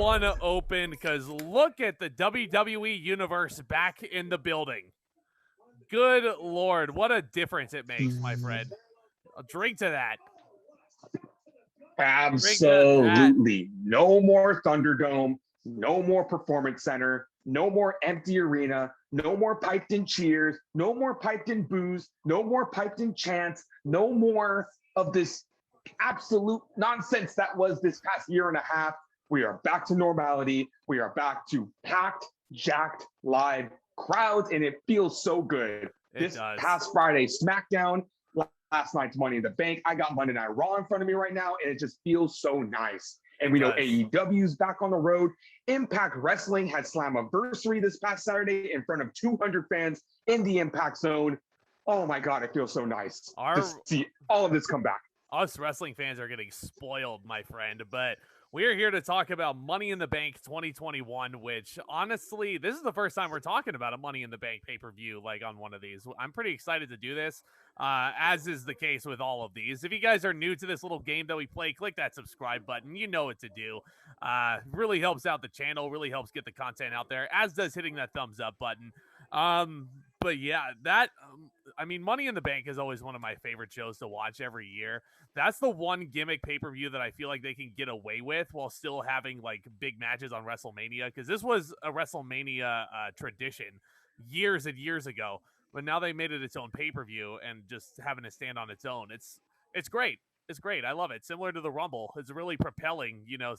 one open because look at the WWE Universe back in the building. Good Lord, what a difference it makes, my friend. I'll drink to that. Absolutely. No more Thunderdome, no more Performance Center, no more empty arena, no more piped in cheers, no more piped in boos, no more piped in chants, no more of this absolute nonsense that was this past year and a half. We are back to normality. We are back to packed, jacked, live crowds, and it feels so good. This past Friday, SmackDown, last night's Money in the Bank. I got Monday Night Raw in front of me right now, and it just feels so nice. And we know AEW's back on the road. Impact Wrestling had Slammiversary this past Saturday in front of 200 fans in the Impact Zone. Oh my God, it feels so nice to see all of this come back. Us wrestling fans are getting spoiled, my friend, but we're here to talk about Money in the Bank 2021, which honestly, this is the first time we're talking about a Money in the Bank pay-per-view like on one of these. I'm pretty excited to do this, as is the case with all of these. If you guys are new to this little game that we play, click that subscribe button. You know what to do. Really helps out the channel, really helps get the content out there, as does hitting that thumbs up button. But yeah, I mean, Money in the Bank is always one of my favorite shows to watch every year. That's the one gimmick pay-per-view that I feel like they can get away with while still having like big matches on WrestleMania, because this was a WrestleMania tradition years and years ago, but now they made it its own pay-per-view and just having it stand on its own. It's great. It's great. I love it. Similar to the Rumble. It's really propelling, you know.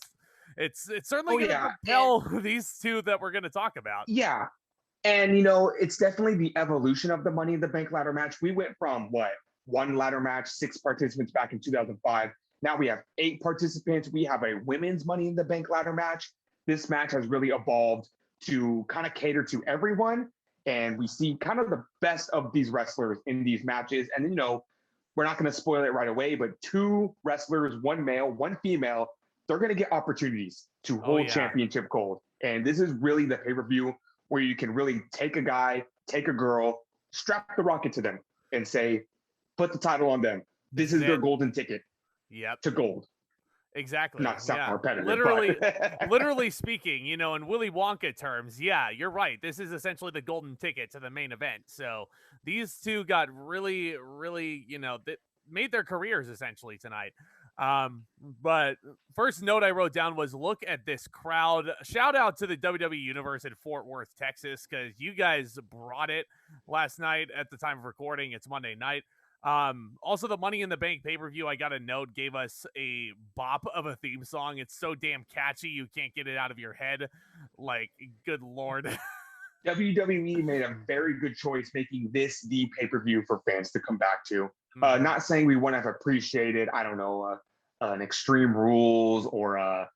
It's certainly going to propel these two that we're going to talk about. Yeah. And, you know, it's definitely the evolution of the Money in the Bank ladder match. We went from, one ladder match, 6 participants back in 2005. Now we have 8 participants. We have a women's Money in the Bank ladder match. This match has really evolved to kind of cater to everyone. And we see kind of the best of these wrestlers in these matches. And, you know, we're not going to spoil it right away, but 2 wrestlers, 1 male, 1 female, they're going to get opportunities to hold championship gold. And this is really the pay-per-view where you can really take a guy, take a girl, strap the rocket to them and say, put the title on them. This is their golden ticket to gold. Exactly. Not sound repetitive. Literally speaking, you know, in Willy Wonka terms, yeah, you're right. This is essentially the golden ticket to the main event. So these two got really, really, you know, made their careers essentially tonight. But first note I wrote down was, look at this crowd. Shout out to the WWE Universe in Fort Worth, Texas, because you guys brought it last night at the time of recording. It's Monday night. Also, the Money in the Bank pay-per-view, I got a note, gave us a bop of a theme song. It's so damn catchy, you can't get it out of your head. Like, good Lord. WWE made a very good choice making this the pay-per-view for fans to come back to. Not saying we wouldn't have appreciated, I don't know, an Extreme Rules or a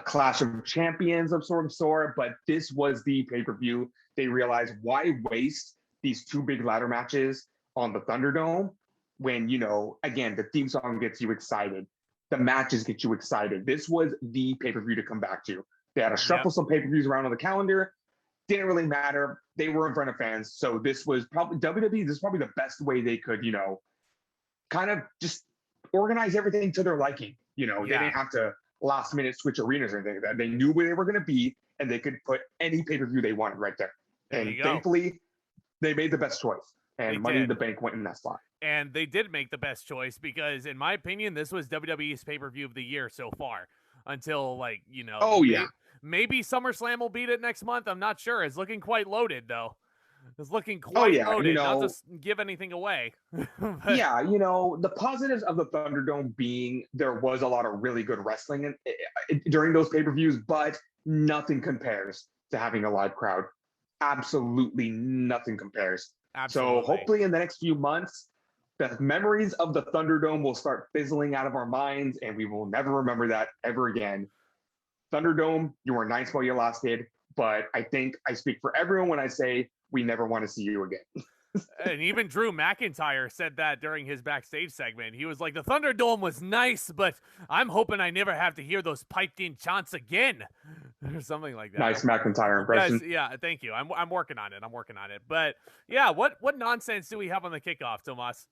Clash of Champions of some sort, but this was the pay-per-view. They realized, why waste these 2 big ladder matches on the Thunderdome when, you know, again, the theme song gets you excited. The matches get you excited. This was the pay-per-view to come back to. They had to shuffle some pay-per-views around on the calendar. Didn't really matter. They were in front of fans. So this was probably WWE. This is probably the best way they could, you know, kind of just organize everything to their liking. You know, they didn't have to last minute switch arenas or anything like that. They knew where they were going to be, and they could put any pay-per-view they wanted right there. And thankfully, they made the best choice. And Money in the Bank went in that slot. And they did make the best choice because, in my opinion, this was WWE's pay-per-view of the year so far. Until, like, you know. Maybe SummerSlam will beat it next month. I'm not sure. It's looking quite loaded, though. It's looking quite loaded. You know, not to give anything away. Yeah, you know, the positives of the Thunderdome being there was a lot of really good wrestling during those pay-per-views, but nothing compares to having a live crowd. Absolutely nothing compares. Absolutely. So hopefully in the next few months, the memories of the Thunderdome will start fizzling out of our minds, and we will never remember that ever again. Thunderdome, you were nice while you lasted, but I think I speak for everyone when I say we never want to see you again. And even Drew McIntyre said that during his backstage segment. He was like, the Thunderdome was nice, but I'm hoping I never have to hear those piped-in chants again. Or something like that. Nice McIntyre impression. Yeah, thank you. I'm working on it. But, yeah, what nonsense do we have on the kickoff, Tomas?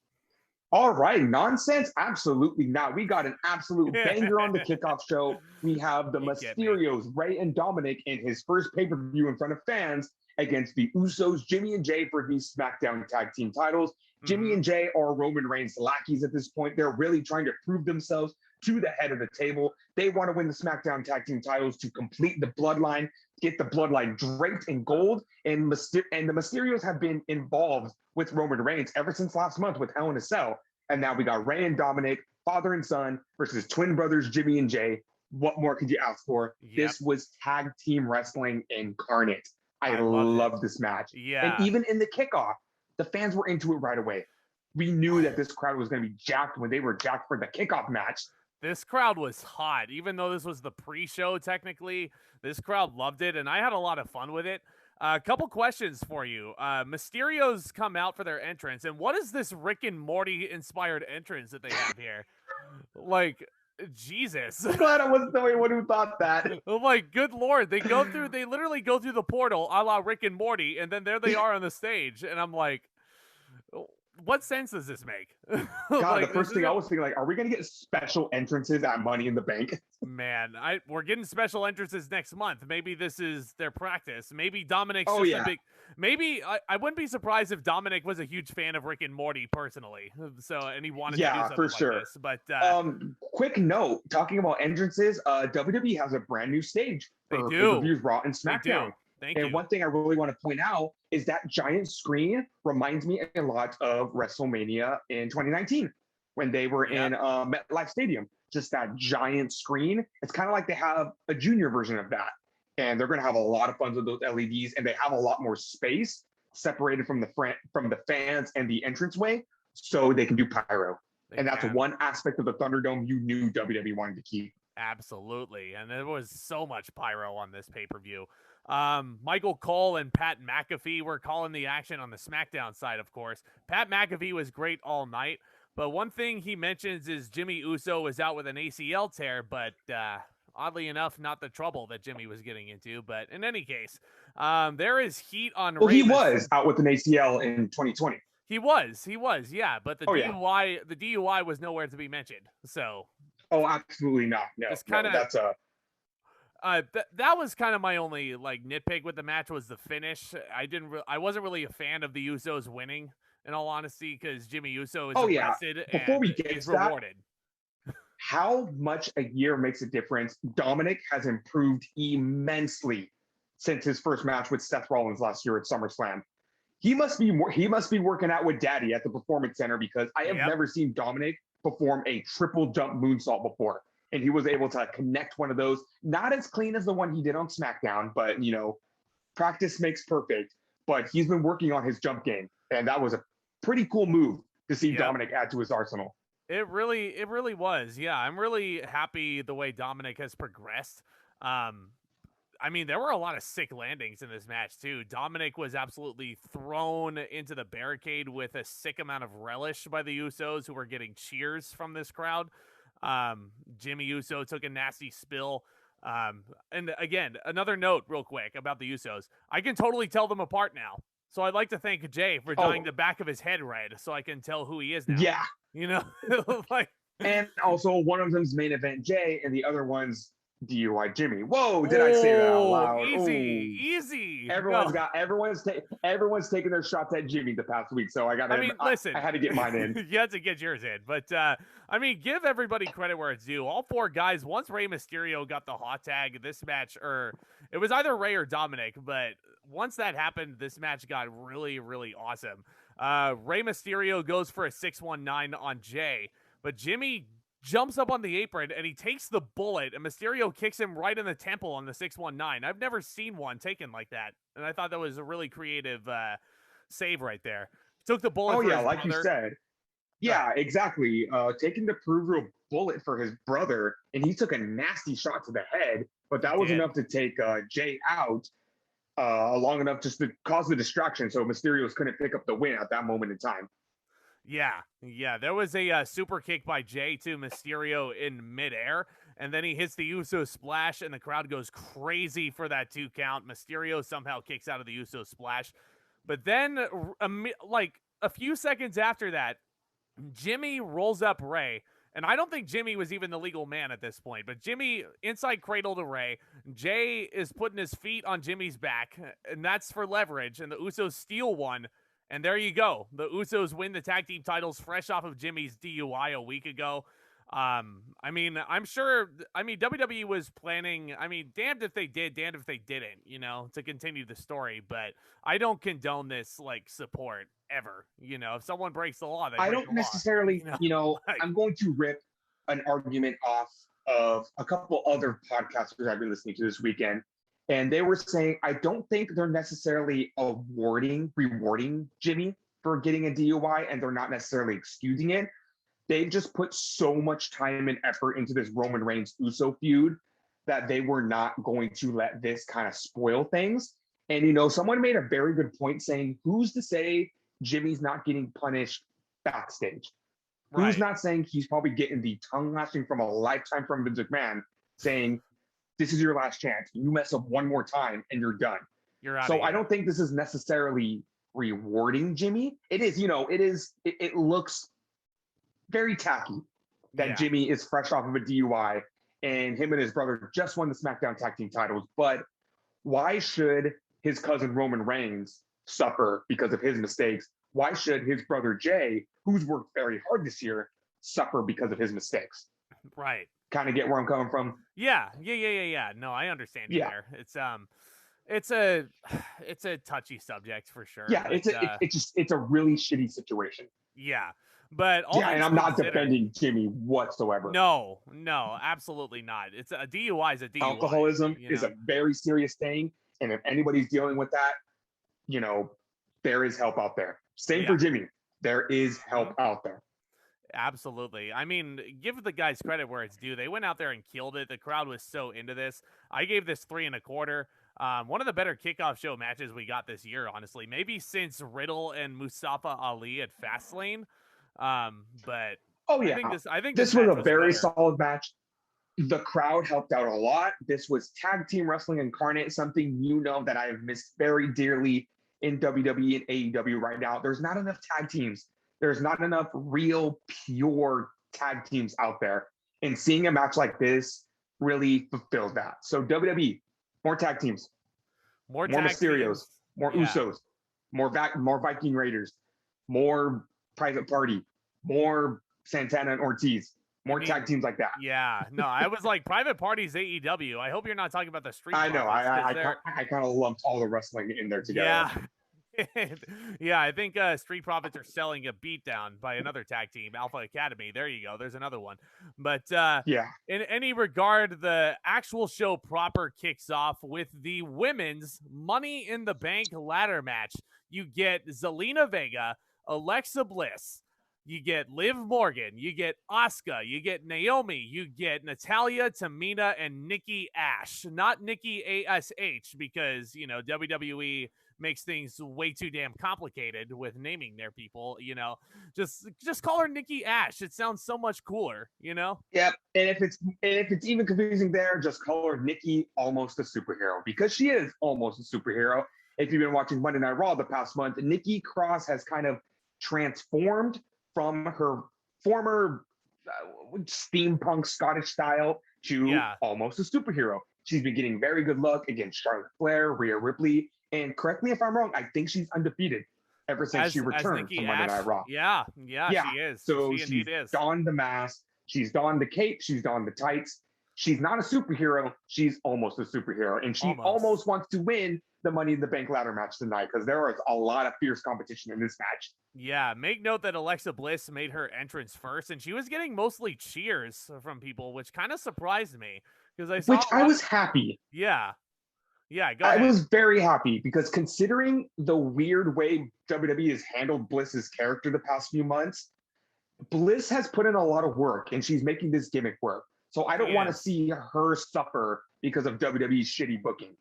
All right, nonsense? Absolutely not. We got an absolute banger on the kickoff show. We have the Mysterios, Rhea and Dominic, in his first pay-per-view in front of fans against the Usos, Jimmy and Jay, for the SmackDown Tag Team titles. Jimmy and Jay are Roman Reigns' lackeys at this point. They're really trying to prove themselves to the head of the table. They want to win the SmackDown Tag Team titles to complete the bloodline, get the bloodline draped in gold. And the Mysterios have been involved with Roman Reigns ever since last month with Hell in a Cell. And now we got Rhea and Dominic, father and son, versus twin brothers Jimmy and Jay. What more could you ask for? Yep. This was tag team wrestling incarnate. I love this match. Yeah. And even in the kickoff, the fans were into it right away. We knew that this crowd was going to be jacked when they were jacked for the kickoff match. This crowd was hot. Even though this was the pre-show, technically, this crowd loved it, and I had a lot of fun with it. A couple questions for you. Mysterios come out for their entrance, and what is this Rick and Morty-inspired entrance that they have here? Like, Jesus. I'm glad I wasn't the only one who thought that. Oh my good Lord. They literally go through the portal a la Rick and Morty, and then there they are on the stage, and I'm like, what sense does this make? God, like, the first thing I was thinking, like, are we going to get special entrances at Money in the Bank? Man, we're getting special entrances next month. Maybe this is their practice. Maybe Dominic's a big... Maybe, I wouldn't be surprised if Dominic was a huge fan of Rick and Morty personally. And he wanted to do something for sure. Like this. But, quick note, talking about entrances, WWE has a brand new stage for pay-per-views, Raw and SmackDown. Thank you. And one thing I really want to point out is that giant screen reminds me a lot of WrestleMania in 2019 when they were in MetLife Stadium. Just that giant screen. It's kind of like they have a junior version of that. And they're going to have a lot of fun with those LEDs, and they have a lot more space separated from the fans and the entranceway, so they can do pyro. And that's one aspect of the Thunderdome you knew WWE wanted to keep. Absolutely. And there was so much pyro on this pay-per-view. Michael Cole and Pat McAfee were calling the action on the SmackDown side, of course. Pat McAfee was great all night, but one thing he mentions is Jimmy Uso was out with an ACL tear, but oddly enough, not the trouble that Jimmy was getting into. But in any case, there is heat on Well, he was out with an ACL in 2020. He was, yeah. But the DUI was nowhere to be mentioned. So. Oh, absolutely not. No, that's a... that was kind of my only nitpick with the match was the finish. I wasn't really a fan of the Usos winning, in all honesty, because Jimmy Uso is arrested Before we get is to that, rewarded. How much a year makes a difference? Dominic has improved immensely since his first match with Seth Rollins last year at SummerSlam. He must be working out with Daddy at the Performance Center, because I have never seen Dominic perform a triple jump moonsault before. And he was able to connect one of those, not as clean as the one he did on SmackDown, but, practice makes perfect. But he's been working on his jump game, and that was a pretty cool move to see Dominic add to his arsenal. It really was. Yeah, I'm really happy the way Dominic has progressed. I mean, there were a lot of sick landings in this match, too. Dominic was absolutely thrown into the barricade with a sick amount of relish by the Usos, who were getting cheers from this crowd. Jimmy Uso took a nasty spill. And again, another note real quick about the Usos. I can totally tell them apart now. So I'd like to thank Jay for dyeing the back of his head red so I can tell who he is now. Yeah. And also one of them's main event Jay and the other one's DUI Jimmy. Whoa, did I say that out loud? Easy. Everyone's taking their shots at Jimmy the past week, so I had to get mine in. You had to get yours in, but give everybody credit where it's due. All four guys, once Rey Mysterio got the hot tag, this match, or it was either Rey or Dominic, but once that happened, this match got really, really awesome. Rey Mysterio goes for a 619 on Jay, but Jimmy jumps up on the apron, and he takes the bullet, and Mysterio kicks him right in the temple on the 619. I've never seen one taken like that, and I thought that was a really creative save right there. Took the bullet for his like brother. You said. Yeah, exactly. Taking the proverbial bullet for his brother, and he took a nasty shot to the head, but that was enough to take Jay out long enough just to cause the distraction, so Mysterios couldn't pick up the win at that moment in time. Yeah. There was a super kick by Jay to Mysterio in midair, and then he hits the Uso splash, and the crowd goes crazy for that 2 count. Mysterio somehow kicks out of the Uso splash. But then, a few seconds after that, Jimmy rolls up Ray. And I don't think Jimmy was even the legal man at this point, but Jimmy inside cradle to Ray. Jay is putting his feet on Jimmy's back, and that's for leverage. And the Usos steal one, and there you go. The Usos win the tag team titles fresh off of Jimmy's DUI a week ago. I mean, I'm sure. I mean, WWE was planning. I mean, damned if they did, damned if they didn't. You know, to continue the story. But I don't condone this like support ever. You know, if someone breaks the law, they I break don't the law. necessarily, Like, I'm going to rip an argument off of a couple other podcasters I've been listening to this weekend. And they were saying, I don't think they're necessarily rewarding Jimmy for getting a DUI, and they're not necessarily excusing it. They've just put so much time and effort into this Roman Reigns Uso feud that they were not going to let this kind of spoil things. And, someone made a very good point saying, who's to say Jimmy's not getting punished backstage? right. Who's not saying he's probably getting the tongue lashing from a lifetime from Vince McMahon saying, this is your last chance. You mess up one more time and you're done. You're out. So I don't think this is necessarily rewarding Jimmy. It is, it looks very tacky that Jimmy is fresh off of a DUI and him and his brother just won the SmackDown tag team titles. But why should his cousin Roman Reigns suffer because of his mistakes? Why should his brother Jay, who's worked very hard this year, suffer because of his mistakes? Right. Kind of get where I'm coming from? Yeah. No, I understand you there. It's a touchy subject for sure. Yeah, but, it's a really shitty situation. Yeah. But and I'm not defending Jimmy whatsoever. No, absolutely not. It's a DUI is a DUI. Alcoholism is a very serious thing, and if anybody's dealing with that, there is help out there. Same for Jimmy. There is help out there. Absolutely. I mean, give the guys credit where it's due. They went out there and killed it. The crowd was so into this. I gave this 3 1/4. One of the better kickoff show matches we got this year, honestly. Maybe since Riddle and Mustafa Ali at Fastlane. But I think this was a very solid match. The crowd helped out a lot. This was tag team wrestling incarnate, something that I have missed very dearly in WWE and AEW right now. There's not enough tag teams. There's not enough real pure tag teams out there. And seeing a match like this really fulfills that. So WWE, more tag teams, more Mysterios, more Usos, more Viking Raiders, more Private Party, more Santana and Ortiz, more tag teams like that. Yeah, no, I was like, Private Party's AEW. I hope you're not talking about the Street I know. Profits, I kind of lumped all the wrestling in there together. Yeah, I think Street Profits are selling a beatdown by another tag team, Alpha Academy. There you go. There's another one. But in any regard, the actual show proper kicks off with the women's Money in the Bank ladder match. You get Zelina Vega, Alexa Bliss, you get Liv Morgan, you get Asuka, you get Naomi, you get Natalya, Tamina, and Nikki A.S.H. Not Nikki A.S.H. because, WWE makes things way too damn complicated with naming their people, Just call her Nikki A.S.H. It sounds so much cooler, Yep. And if it's even confusing there, just call her Nikki Almost a Superhero, because she is almost a superhero. If you've been watching Monday Night Raw the past month, Nikki Cross has kind of transformed from her former steampunk Scottish style to almost a superhero. She's been getting very good luck against Charlotte Flair, Rhea Ripley, and correct me if I'm wrong, I think she's undefeated ever since she returned from Monday Night Raw. Yeah, she is. So she's donned the mask, she's donned the cape, she's donned the tights. She's not a superhero, she's almost a superhero. And she almost wants to win the Money in the Bank ladder match tonight, because there was a lot of fierce competition in this match. Yeah, make note that Alexa Bliss made her entrance first, and she was getting mostly cheers from people, which kind of surprised me, because I was happy. Yeah, go ahead. I was very happy, because considering the weird way WWE has handled Bliss's character the past few months, Bliss has put in a lot of work, and she's making this gimmick work. So I don't want to see her suffer because of WWE's shitty booking.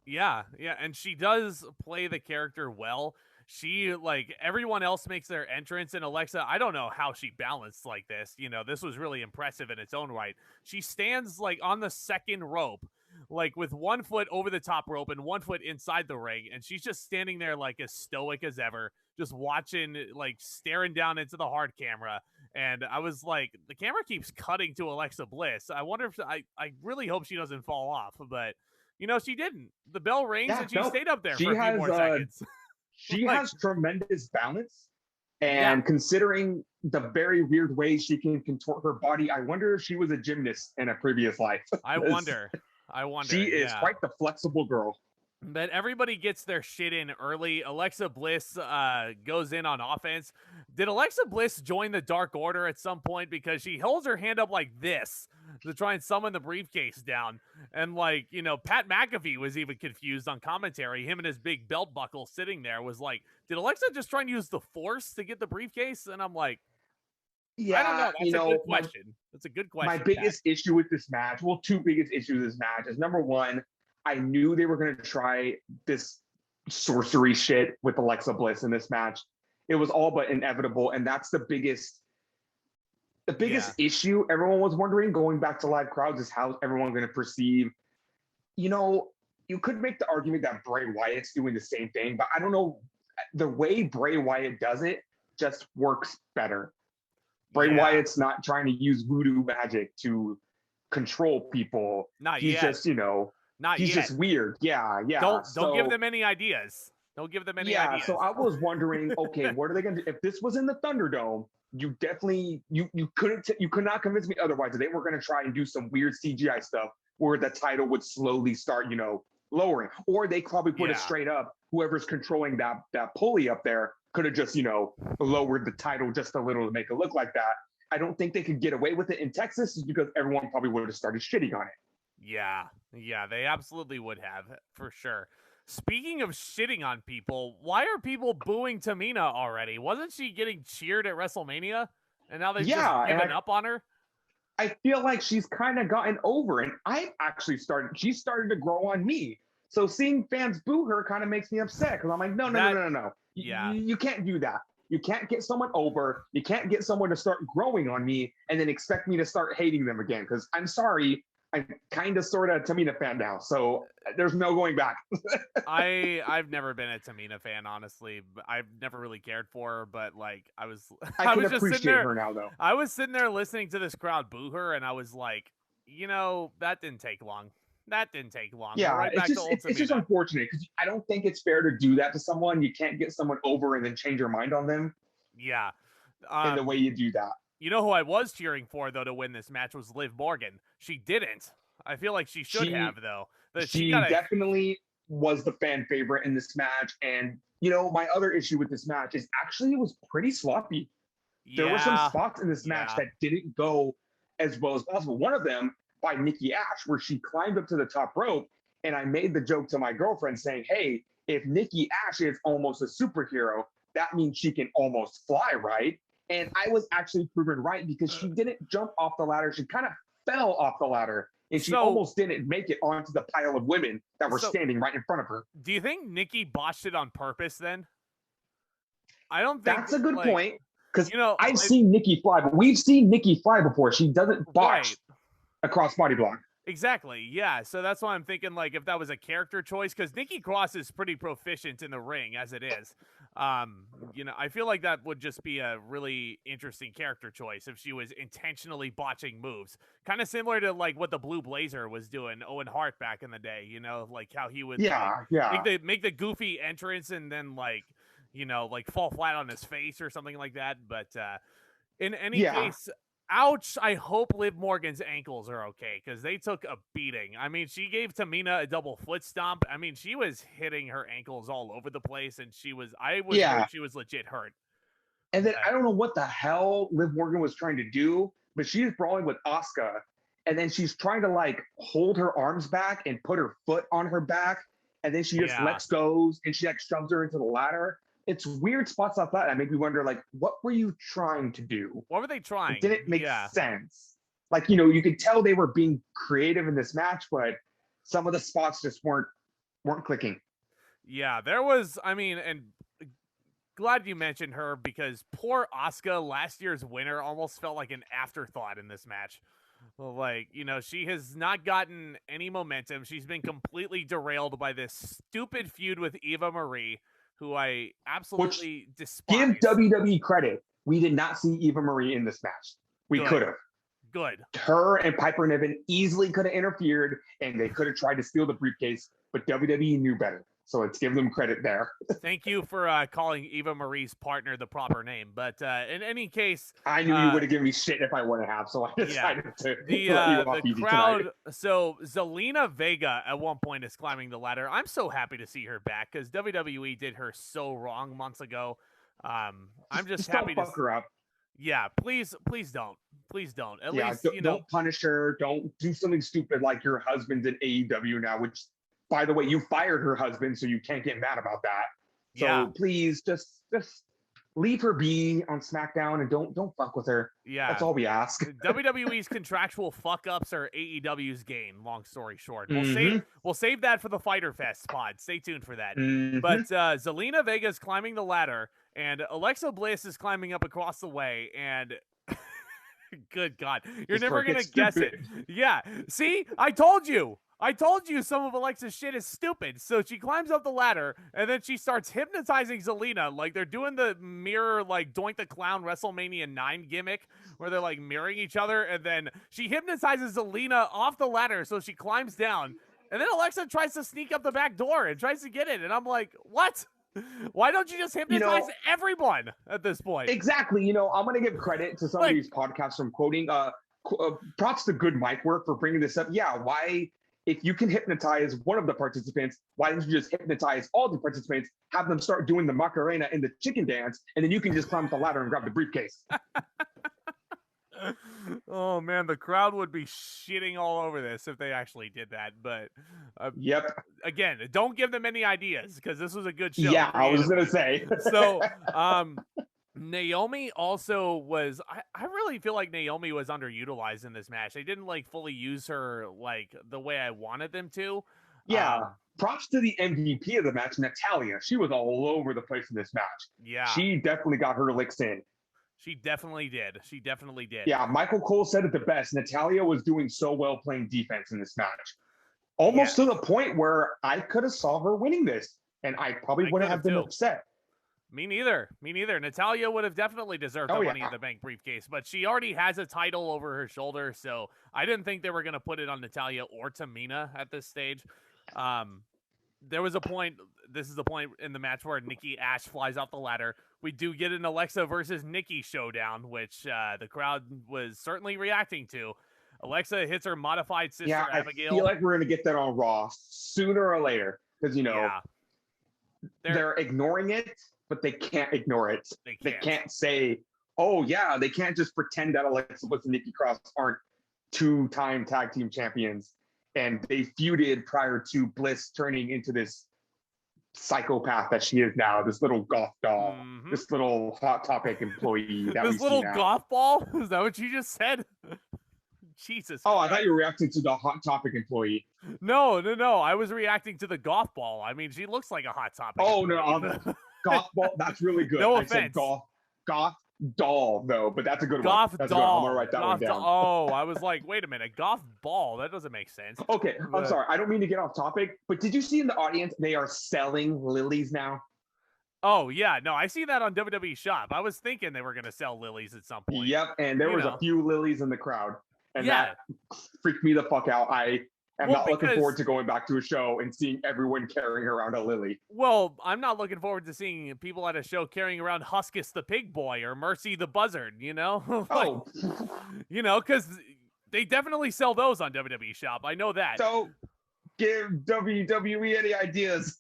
Yeah, and she does play the character well. She, like, everyone else makes their entrance, and Alexa, I don't know how she balanced like this. This was really impressive in its own right. She stands, like, on the second rope, like with one foot over the top rope and one foot inside the ring, and she's just standing there like as stoic as ever, just watching, like staring down into the hard camera. And I was like, the camera keeps cutting to Alexa Bliss. I wonder if I really hope she doesn't fall off, but she didn't. The bell rings and she stayed up there for a few more seconds. She has tremendous balance. Yeah. And considering the very weird ways she can contort her body, I wonder if she was a gymnast in a previous life. I wonder. She is quite the flexible girl. But everybody gets their shit in early. Alexa Bliss goes in on offense. Did Alexa Bliss join the Dark Order at some point? Because she holds her hand up like this to try and summon the briefcase down. And like, Pat McAfee was even confused on commentary. Him and his big belt buckle sitting there was like, did Alexa just try and use the Force to get the briefcase? And I'm like, yeah, I don't know. That's a good question. That's a good question. My biggest issue with this match, well, two biggest issues with this match is, number one, I knew they were going to try this sorcery shit with Alexa Bliss in this match. It was all but inevitable, and that's the biggest issue. Everyone was wondering, going back to live crowds, is how everyone going to perceive. You could make the argument that Bray Wyatt's doing the same thing, but I don't know. The way Bray Wyatt does it just works better. Bray Wyatt's not trying to use voodoo magic to control people. He's just, he's just weird. Yeah. Don't give them any ideas. Don't give them any ideas. So I was wondering, okay, what are they going to do? If this was in the Thunderdome, you definitely, you could not convince me otherwise that they were going to try and do some weird CGI stuff where the title would slowly start, lowering. Or they probably put it straight up. Whoever's controlling that pulley up there could have just, lowered the title just a little to make it look like that. I don't think they could get away with it in Texas, just because everyone probably would have started shitting on it. Yeah, they absolutely would have, for sure. Speaking of shitting on people, why are people booing Tamina already? Wasn't she getting cheered at WrestleMania? And now they've just given up on her? I feel like she's kind of gotten over, and she started to grow on me. So seeing fans boo her kind of makes me upset, because I'm like, no. Yeah. You can't do that. You can't get someone over. You can't get someone to start growing on me and then expect me to start hating them again. Because I'm sorry, I'm kind of sort of a Tamina fan now, so there's no going back. I've never been a Tamina fan, honestly. I've never really cared for her, but like I was just appreciate sitting there, her now, though. I was sitting there listening to this crowd boo her, and I was like, that didn't take long. Yeah, it's just unfortunate, because I don't think it's fair to do that to someone. You can't get someone over and then change your mind on them. Yeah. In the way you do that. You know who I was cheering for, though, to win this match was Liv Morgan. She didn't. I feel like she should have, though. She definitely was the fan favorite in this match. And, my other issue with this match is actually it was pretty sloppy. There were some spots in this match that didn't go as well as possible. One of them by Nikki A.S.H, where she climbed up to the top rope, and I made the joke to my girlfriend saying, hey, if Nikki A.S.H is almost a superhero, that means she can almost fly, right? And I was actually proven right, because she didn't jump off the ladder. She kind of fell off the ladder, and she almost didn't make it onto the pile of women that were standing right in front of her. Do you think Nikki botched it on purpose then? I don't think that's a good point, because I've seen Nikki fly, but we've seen Nikki fly before. She doesn't botch a crossbody block. Exactly, yeah. So that's why I'm thinking, like, if that was a character choice, because Nikki Cross is pretty proficient in the ring as it is. I feel like that would just be a really interesting character choice if she was intentionally botching moves. Kind of similar to, like, what the Blue Blazer was doing, Owen Hart back in the day, like how he would make the goofy entrance and then, like, fall flat on his face or something like that. But in any case... Ouch, I hope Liv Morgan's ankles are okay, because they took a beating. I mean, she gave Tamina a double foot stomp. I mean, she was hitting her ankles all over the place, and I was worried she was legit hurt. And then I don't know what the hell Liv Morgan was trying to do, but she's brawling with Asuka, and then she's trying to, like, hold her arms back and put her foot on her back, and then she just lets go, and she, like, shoves her into the ladder. It's weird spots like that that make me wonder, like, what were you trying to do? What were they trying? It didn't make sense. Like, you could tell they were being creative in this match, but some of the spots just weren't clicking. Yeah, there was, and glad you mentioned her, because poor Asuka, last year's winner, almost felt like an afterthought in this match. Like, she has not gotten any momentum. She's been completely derailed by this stupid feud with Eva Marie, who I absolutely despise. Give WWE credit. We did not see Eva Marie in this match. We could have. Good. Her and Piper Niven easily could have interfered, and they could have tried to steal the briefcase, but WWE knew better. So let's give them credit there. Thank you for calling Eva Marie's partner the proper name. But in any case, I knew you would have given me shit if I wouldn't have, so I decided to let you off easy crowd. Tonight. So Zelina Vega at one point is climbing the ladder. I'm so happy to see her back because WWE did her so wrong months ago. I'm just happy don't fuck her up. Yeah, please don't. Please don't. At least, don't punish her. Don't do something stupid like your husband's in AEW now, which, by the way, you fired her husband, so you can't get mad about that. So please just leave her be on SmackDown and don't fuck with her. Yeah. That's all we ask. WWE's contractual fuck ups are AEW's gain, long story short. Mm-hmm. We'll save that for the Fyter Fest pod. Stay tuned for that. Mm-hmm. But Zelina Vega's climbing the ladder, and Alexa Bliss is climbing up across the way, and good God, you're never going to guess it. Yeah. See, I told you some of Alexa's shit is stupid. So she climbs up the ladder, and then she starts hypnotizing Zelina. Like, they're doing the mirror, like, Doink the Clown WrestleMania 9 gimmick, where they're, like, mirroring each other. And then she hypnotizes Zelina off the ladder, so she climbs down. And then Alexa tries to sneak up the back door and tries to get in. And I'm like, what? Why don't you just hypnotize everyone at this point? Exactly. I'm going to give credit to some of these podcasts from quoting. Props to good mic work for bringing this up. Yeah, why... If you can hypnotize one of the participants, why don't you just hypnotize all the participants, have them start doing the Macarena and the chicken dance, and then you can just climb up the ladder and grab the briefcase. Oh, man, the crowd would be shitting all over this if they actually did that. But, yep. Again, don't give them any ideas, because this was a good show. Yeah, I was going to say. So, Naomi also was, I really feel like Naomi was underutilized in this match. They didn't fully use her the way I wanted them to. Yeah. Props to the MVP of the match, Natalya. She was all over the place in this match. Yeah. She definitely got her licks in. She definitely did. Yeah, Michael Cole said it the best. Natalya was doing so well playing defense in this match. Almost to the point where I could have saw her winning this, and I probably wouldn't have been upset. Me neither. Natalya would have definitely deserved the Money in the Bank briefcase, but she already has a title over her shoulder, so I didn't think they were going to put it on Natalya or Tamina at this stage. There was a point, this is the point in the match where Nikki A.S.H flies off the ladder. We do get an Alexa versus Nikki showdown, which the crowd was certainly reacting to. Alexa hits her modified sister, Abigail. I feel like we're going to get that on Raw sooner or later, because, they're ignoring it, but they can't ignore it. They can't say, oh, yeah, they can't just pretend that Alexa Bliss and Nikki Cross aren't two-time tag team champions. And they feuded prior to Bliss turning into this psychopath that she is now, this little goth doll, this little Hot Topic employee. This little goth ball? Is that what you just said? Jesus. Oh, I thought you were reacting to the Hot Topic employee. No. I was reacting to the goth ball. I mean, she looks like a Hot Topic. Oh, employee. No. Goth ball, that's really good. No I offense. said goth doll, though, but that's a good goth one. That's doll. I'm going to write that one down. Oh, I was like, wait a minute. Goth ball? That doesn't make sense. Okay, I'm sorry. I don't mean to get off topic, but did you see in the audience, they are selling lilies now? Oh, yeah. No, I see that on WWE Shop. I was thinking they were going to sell lilies at some point. Yep, and there was a few lilies in the crowd. And that freaked me the fuck out. I am not looking forward to going back to a show and seeing everyone carrying around a lily. Well, I'm not looking forward to seeing people at a show carrying around Huskus the Pig Boy or Mercy the Buzzard, because they definitely sell those on WWE Shop. I know that. So give WWE any ideas.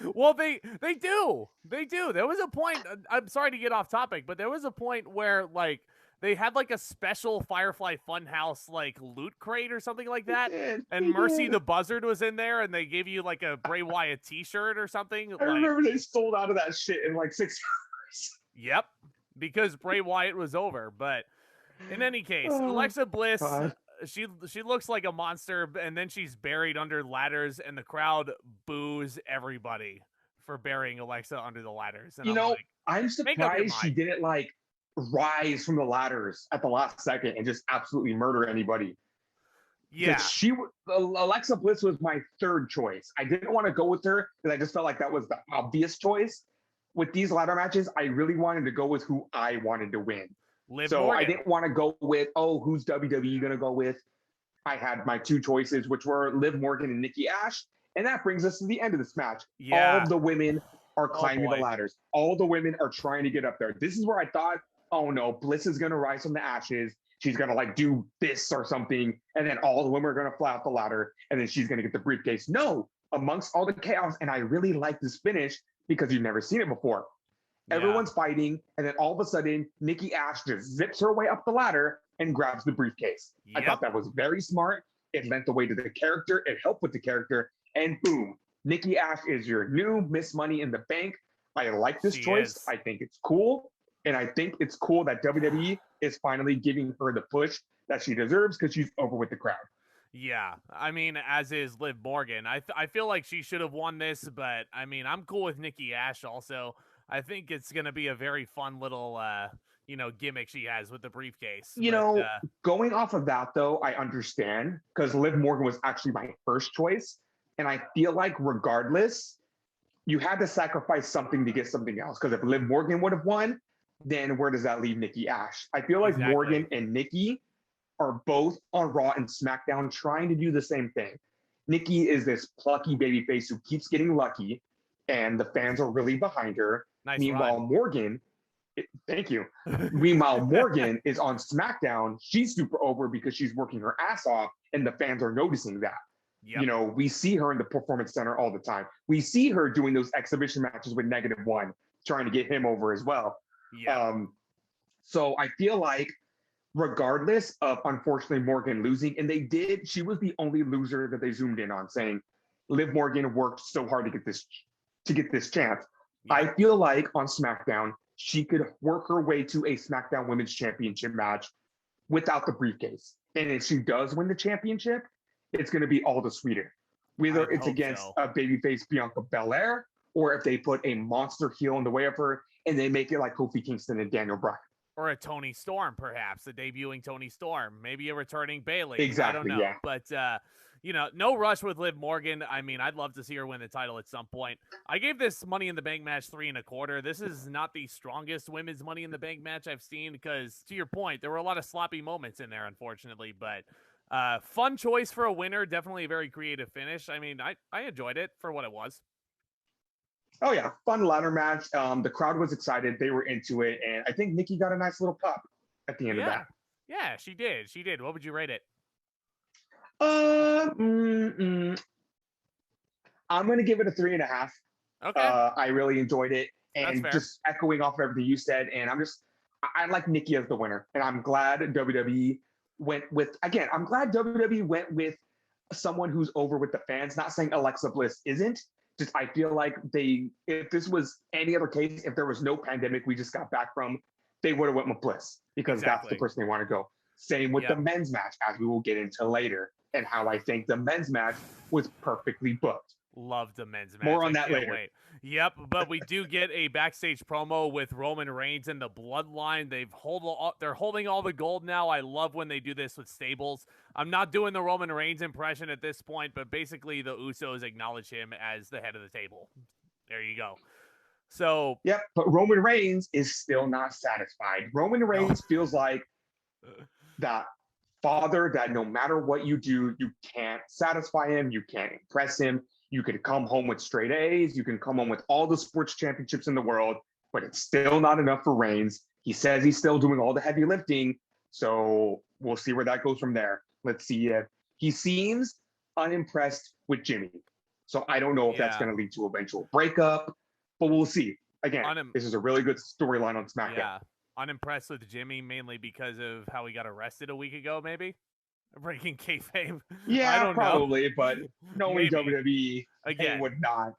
Well, they do. There was a point, I'm sorry to get off topic, but there was a point where, they had a special Firefly Funhouse loot crate or something like that, and Mercy the Buzzard was in there, and they gave you a Bray Wyatt T-shirt or something. I remember they sold out of that shit in 6 hours. Yep, because Bray Wyatt was over. But in any case, Alexa Bliss, she looks like a monster, and then she's buried under ladders, and the crowd boos everybody for burying Alexa under the ladders. And I'm surprised she didn't rise from the ladders at the last second and just absolutely murder anybody. Yeah. Alexa Bliss was my third choice. I didn't want to go with her because I just felt like that was the obvious choice. With these ladder matches, I really wanted to go with who I wanted to win. Liv so Morgan. I didn't want to go with, who's WWE going to go with? I had my two choices, which were Liv Morgan and Nikki A.S.H. And that brings us to the end of this match. Yeah. All of the women are climbing the ladders. All the women are trying to get up there. This is where I thought, oh no, Bliss is going to rise from the ashes. She's going to like do this or something. And then all the women are going to fly off the ladder. And then she's going to get the briefcase. No, amongst all the chaos. And I really like this finish because you've never seen it before. Yeah. Everyone's fighting. And then all of a sudden, Nikki A.S.H. just zips her way up the ladder and grabs the briefcase. Yep. I thought that was very smart. It lent the way to the character. It helped with the character. And boom, Nikki A.S.H. is your new Miss Money in the Bank. I like this choice. I think it's cool. And I think it's cool that WWE is finally giving her the push that she deserves because she's over with the crowd. Yeah, I mean, as is Liv Morgan. I feel like she should have won this, but I mean, I'm cool with Nikki A.S.H. also. I think it's going to be a very fun little, gimmick she has with the briefcase. Going off of that, though, I understand because Liv Morgan was actually my first choice. And I feel like regardless, you had to sacrifice something to get something else. Because if Liv Morgan would have won, then where does that leave Nikki A.S.H.? I feel like Morgan and Nikki are both on Raw and SmackDown trying to do the same thing. Nikki is this plucky babyface who keeps getting lucky, and the fans are really behind her. Nice Meanwhile, run. Morgan, thank you. Meanwhile, Morgan is on SmackDown. She's super over because she's working her ass off, and the fans are noticing that. Yep. We see her in the Performance Center all the time. We see her doing those exhibition matches with -1, trying to get him over as well. Yeah. So I feel like regardless of, unfortunately, Morgan losing, and she was the only loser that they zoomed in on, saying Liv Morgan worked so hard to get this chance. Yeah. I feel like on SmackDown, she could work her way to a SmackDown Women's Championship match without the briefcase. And if she does win the championship, it's going to be all the sweeter. Whether it's against a babyface Bianca Belair, or if they put a monster heel in the way of her and they make it like Kofi Kingston and Daniel Bryan. Or a Toni Storm, perhaps, a debuting Toni Storm, maybe a returning Bayley. Exactly, I don't know. Yeah. But, no rush with Liv Morgan. I mean, I'd love to see her win the title at some point. I gave this Money in the Bank match 3 1/4. This is not the strongest women's Money in the Bank match I've seen because, to your point, there were a lot of sloppy moments in there, unfortunately. But fun choice for a winner. Definitely a very creative finish. I mean, I enjoyed it for what it was. Oh, yeah. Fun ladder match. The crowd was excited. They were into it. And I think Nikki got a nice little pop at the end of that. Yeah, she did. She did. What would you rate it? I'm going to give it a 3.5. Okay. I really enjoyed it. And just echoing off of everything you said. And I like Nikki as the winner. And I'm glad WWE went with someone who's over with the fans. Not saying Alexa Bliss isn't. Just I feel like if this was any other case, if there was no pandemic we just got back from, they would have went with Bliss because that's the person they want to go. Same with the men's match, as we will get into later, and how I think the men's match was perfectly booked. Love the men's match. More on that later. Wait. Yep, but we do get a backstage promo with Roman Reigns and the Bloodline. They're holding all the gold now. I love when they do this with stables. I'm not doing the Roman Reigns impression at this point, but basically the Usos acknowledge him as the head of the table. There you go. So yep, but Roman Reigns is still not satisfied. Roman Reigns feels like that father that no matter what you do, you can't satisfy him, you can't impress him. You could come home with straight A's. You can come home with all the sports championships in the world, but it's still not enough for Reigns. He says he's still doing all the heavy lifting. So we'll see where that goes from there. Let's see if he seems unimpressed with Jimmy. So I don't know if that's going to lead to eventual breakup, but we'll see. Again, this is a really good storyline on SmackDown. Yeah, unimpressed with Jimmy mainly because of how he got arrested a week ago, maybe? Breaking kayfabe. Yeah, I don't probably, know. but knowing WWE, again, they would not.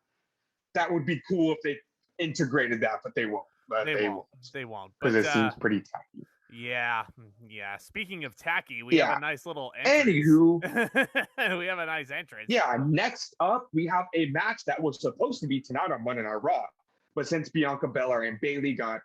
That would be cool if they integrated that, but they won't. But they won't. They won't. Because it seems pretty tacky. Yeah. Speaking of tacky, we have a nice little entrance. Anywho, we have a nice entrance. Yeah. Next up, we have a match that was supposed to be tonight on Monday Night Raw, but since Bianca Belair and Bayley got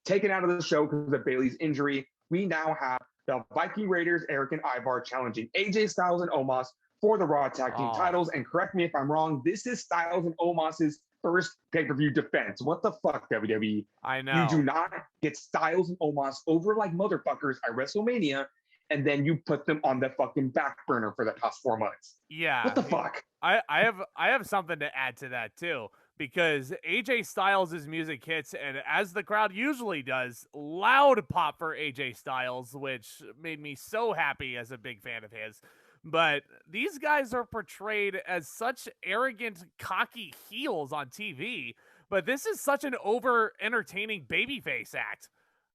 taken out of the show because of Bayley's injury, we now have the Viking Raiders, Eric and Ivar, challenging AJ Styles and Omos for the Raw Tag Team titles. And correct me if I'm wrong, this is Styles and Omos's first pay-per-view defense. What the fuck, WWE? I know. You do not get Styles and Omos over like motherfuckers at WrestleMania, and then you put them on the fucking back burner for the past 4 months. Yeah. What the fuck? I have something to add to that too, because AJ Styles' music hits, and as the crowd usually does, loud pop for AJ Styles, which made me so happy as a big fan of his. But these guys are portrayed as such arrogant, cocky heels on TV, but this is such an over-entertaining babyface act,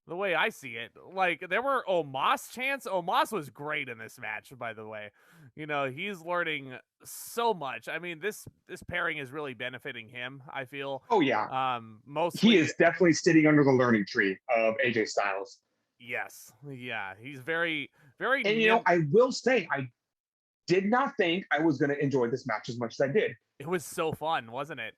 the way I see it. Like, there were Omos chants. Omos was great in this match, by the way. You know, he's learning so much. I mean, this pairing is really benefiting him, I feel. Oh, yeah. Mostly, he is definitely sitting under the learning tree of AJ Styles. Yes. Yeah, he's very, very... And, you know, I will say, I did not think I was going to enjoy this match as much as I did. It was so fun, wasn't it?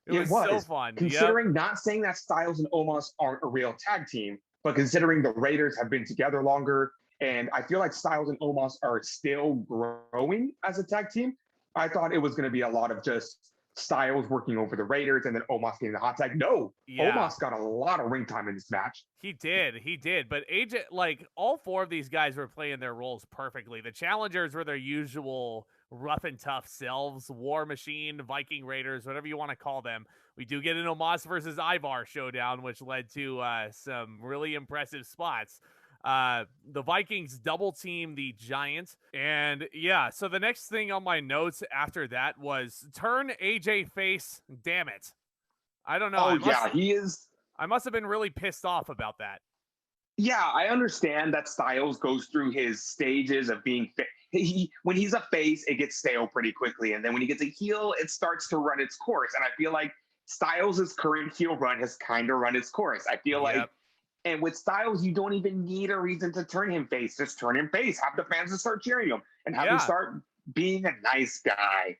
It was so fun. Considering not saying that Styles and Omos aren't a real tag team, but considering the Raiders have been together longer, and I feel like Styles and Omos are still growing as a tag team, I thought it was going to be a lot of just Styles working over the Raiders and then Omos getting the hot tag. No, Omos got a lot of ring time in this match. He did. But AJ, like, all four of these guys were playing their roles perfectly. The challengers were their usual rough and tough selves, War Machine, Viking Raiders, whatever you want to call them. We do get an Omos versus Ivar showdown, which led to some really impressive spots. The Vikings double team the Giants. And yeah, so the next thing on my notes after that was turn AJ face. Damn it. I don't know. Oh, he is. I must have been really pissed off about that. Yeah, I understand that Styles goes through his stages of being when he's a face, it gets stale pretty quickly. And then when he gets a heel, it starts to run its course. And I feel like Styles' current heel run has kind of run its course. I feel like, and with Styles, you don't even need a reason to turn him face. Just turn him face. Have the fans to start cheering him and have him start being a nice guy.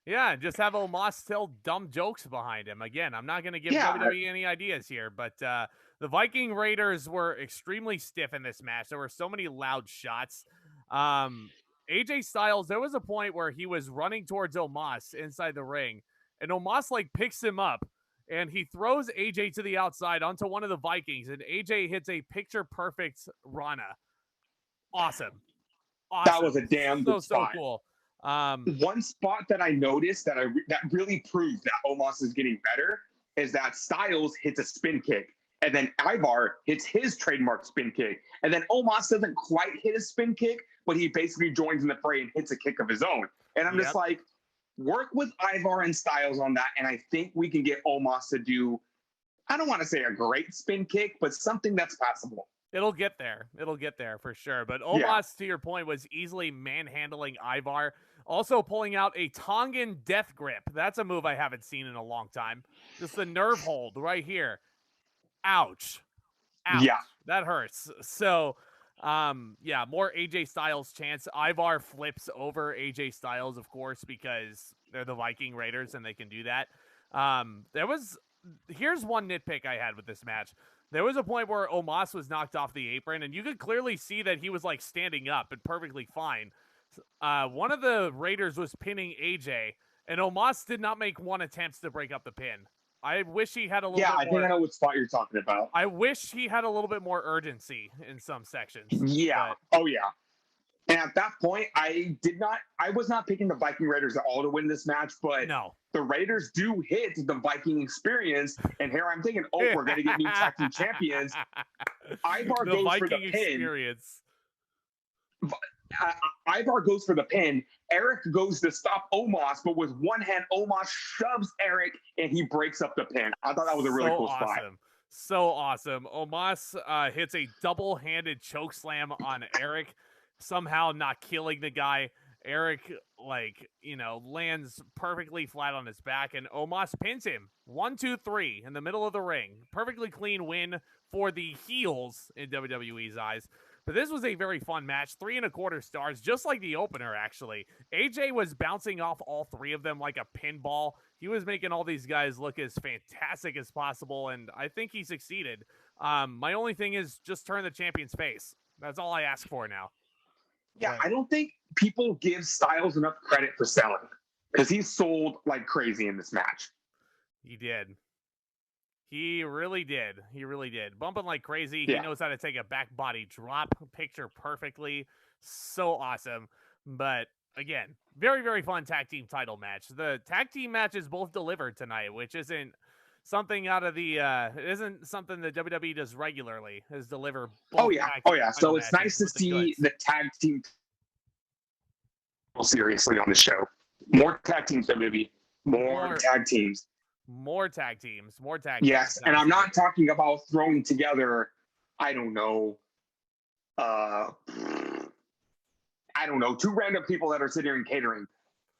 Yeah, just have Omos tell dumb jokes behind him. Again, I'm not going to give WWE any ideas here, but the Viking Raiders were extremely stiff in this match. There were so many loud shots. AJ Styles, there was a point where he was running towards Omos inside the ring, and Omos like picks him up, and he throws AJ to the outside onto one of the Vikings, and AJ hits a picture-perfect Rana. Awesome. That was a damn good spot. So cool. One spot that I noticed that really proves that Omos is getting better is that Styles hits a spin kick, and then Ivar hits his trademark spin kick, and then Omos doesn't quite hit a spin kick, but he basically joins in the fray and hits a kick of his own. And I'm just like, work with Ivar and Styles on that, and I think we can get Omos to do, I don't want to say a great spin kick, but something that's passable. It'll get there. It'll get there for sure. But Omos, to your point, was easily manhandling Ivar. Also pulling out a Tongan death grip. That's a move I haven't seen in a long time. Just the nerve hold right here. Ouch. Ouch. Yeah. That hurts. So, more AJ Styles chance. Ivar flips over AJ Styles, of course, because they're the Viking Raiders and they can do that. Here's one nitpick I had with this match. There was a point where Omos was knocked off the apron, and you could clearly see that he was like standing up and perfectly fine. One of the Raiders was pinning AJ, and Omos did not make one attempt to break up the pin. I wish he had a little bit more... I think I know what spot you're talking about. I wish he had a little bit more urgency in some sections. Yeah. But... Oh, yeah. And at that point, I was not picking the Viking Raiders at all to win this match, but the Raiders do hit the Viking experience. And here I'm thinking, we're going to get new tag team champions. Ivar goes Viking for the pin. Experience. Ivar goes for the pin. Eric goes to stop Omos, but with one hand, Omos shoves Eric and he breaks up the pin. I thought that was a really cool spot. So awesome. Omos hits a double-handed choke slam on Eric, somehow not killing the guy. Eric, lands perfectly flat on his back, and Omos pins him. 1, 2, 3 in the middle of the ring. Perfectly clean win for the heels in WWE's eyes. But this was a very fun match. 3.25 stars, just like the opener, actually. AJ was bouncing off all three of them like a pinball. He was making all these guys look as fantastic as possible, and I think he succeeded. My only thing is just turn the champion's face. That's all I ask for now. Yeah, I don't think people give Styles enough credit for selling, because he sold like crazy in this match. He did. He really did. He really did. Bumping like crazy. Yeah. He knows how to take a back body drop picture perfectly. So awesome. But again, very, very fun tag team title match. The tag team matches both delivered tonight, which isn't something out of the isn't something that WWE does regularly, is deliver both So it's nice to see the tag team seriously on the show. More tag teams, WWE. More tag teams. More tag teams. More tag teams. Yes, and I'm not talking about throwing together, I don't know, two random people that are sitting here and catering.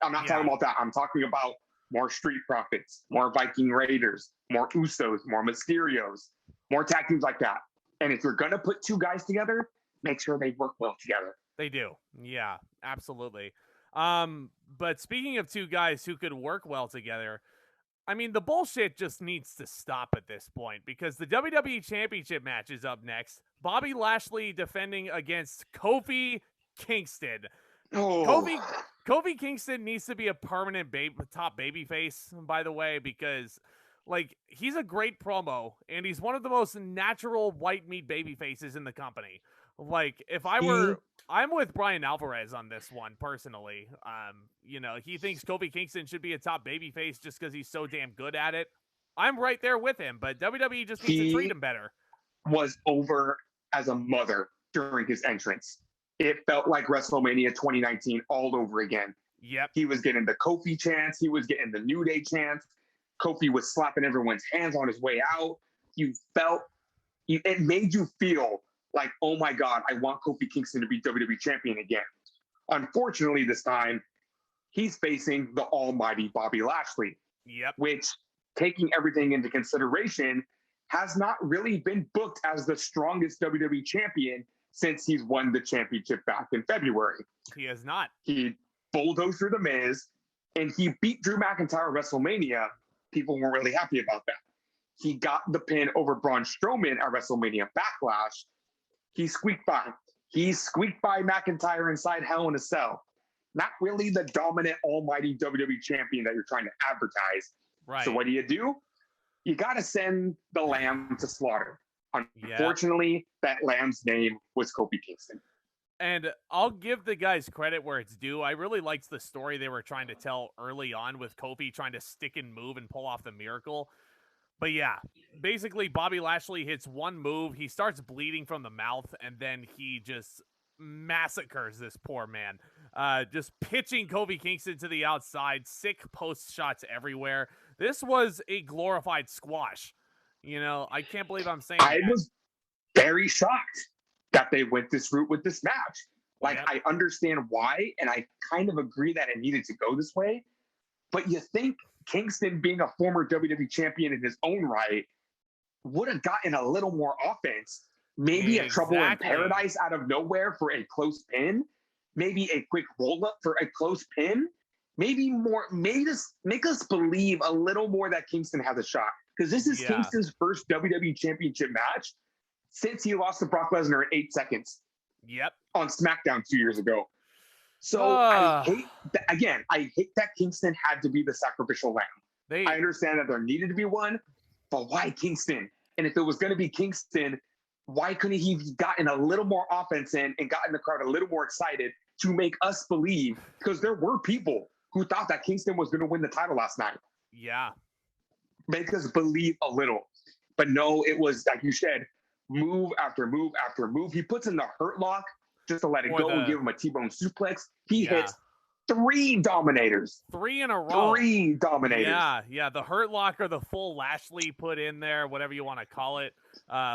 I'm not talking about that. I'm talking about more Street Profits, more Viking Raiders, more Usos, more Mysterios, more tag teams like that. And if you're going to put two guys together, make sure they work well together. They do. Yeah, absolutely. But speaking of two guys who could work well together, I mean, the bullshit just needs to stop at this point, because the WWE Championship match is up next. Bobby Lashley defending against Kofi Kingston. Oh. Kofi Kingston needs to be a permanent top babyface, by the way, because like he's a great promo and he's one of the most natural white meat baby faces in the company. Like if I'm with Brian Alvarez on this one personally. He thinks Kofi Kingston should be a top babyface just because he's so damn good at it. I'm right there with him, but WWE just needs to treat him better. Was over as a mother during his entrance. It felt like WrestleMania 2019 all over again. Yep. He was getting the Kofi chants. He was getting the New Day chants. Kofi was slapping everyone's hands on his way out. It made you feel like, oh my God, I want Kofi Kingston to be WWE champion again. Unfortunately, this time, he's facing the almighty Bobby Lashley. Yep. Which, taking everything into consideration, has not really been booked as the strongest WWE champion since he's won the championship back in February. He has not. He bulldozed through The Miz, and he beat Drew McIntyre at WrestleMania. People weren't really happy about that. He got the pin over Braun Strowman at WrestleMania Backlash. He squeaked by. He squeaked by McIntyre inside Hell in a Cell. Not really the dominant, almighty WWE champion that you're trying to advertise. Right. So what do? You got to send the lamb to slaughter. Unfortunately, that lamb's name was Kofi Kingston. And I'll give the guys credit where it's due. I really liked the story they were trying to tell early on with Kofi trying to stick and move and pull off the miracle. But yeah, basically Bobby Lashley hits one move. He starts bleeding from the mouth, and then he just massacres this poor man. Just pitching Kofi Kingston to the outside. Sick post shots everywhere. This was a glorified squash. I can't believe I'm saying I was very shocked that they went this route with this match. Like, yep. I understand why, and I kind of agree that it needed to go this way. But you think Kingston, being a former WWE champion in his own right, would have gotten a little more offense. Maybe a Trouble in Paradise out of nowhere for a close pin. Maybe a quick roll-up for a close pin. Maybe more, make us believe a little more that Kingston has a shot. Because this is Kingston's first WWE Championship match since he lost to Brock Lesnar in 8 seconds. Yep. On SmackDown 2 years ago. So I hate that Kingston had to be the sacrificial lamb. I understand that there needed to be one, but why Kingston? And if it was going to be Kingston, why couldn't he have gotten a little more offense in and gotten the crowd a little more excited to make us believe? Because there were people who thought that Kingston was going to win the title last night. Yeah. Make us believe a little. But no, it was, like you said, move after move after move. He puts in the hurt lock just to let it go and give him a T-bone suplex. He hits 3 dominators. 3 in a row. 3 dominators. Yeah. The hurt lock or the full Lashley put in there, whatever you want to call it.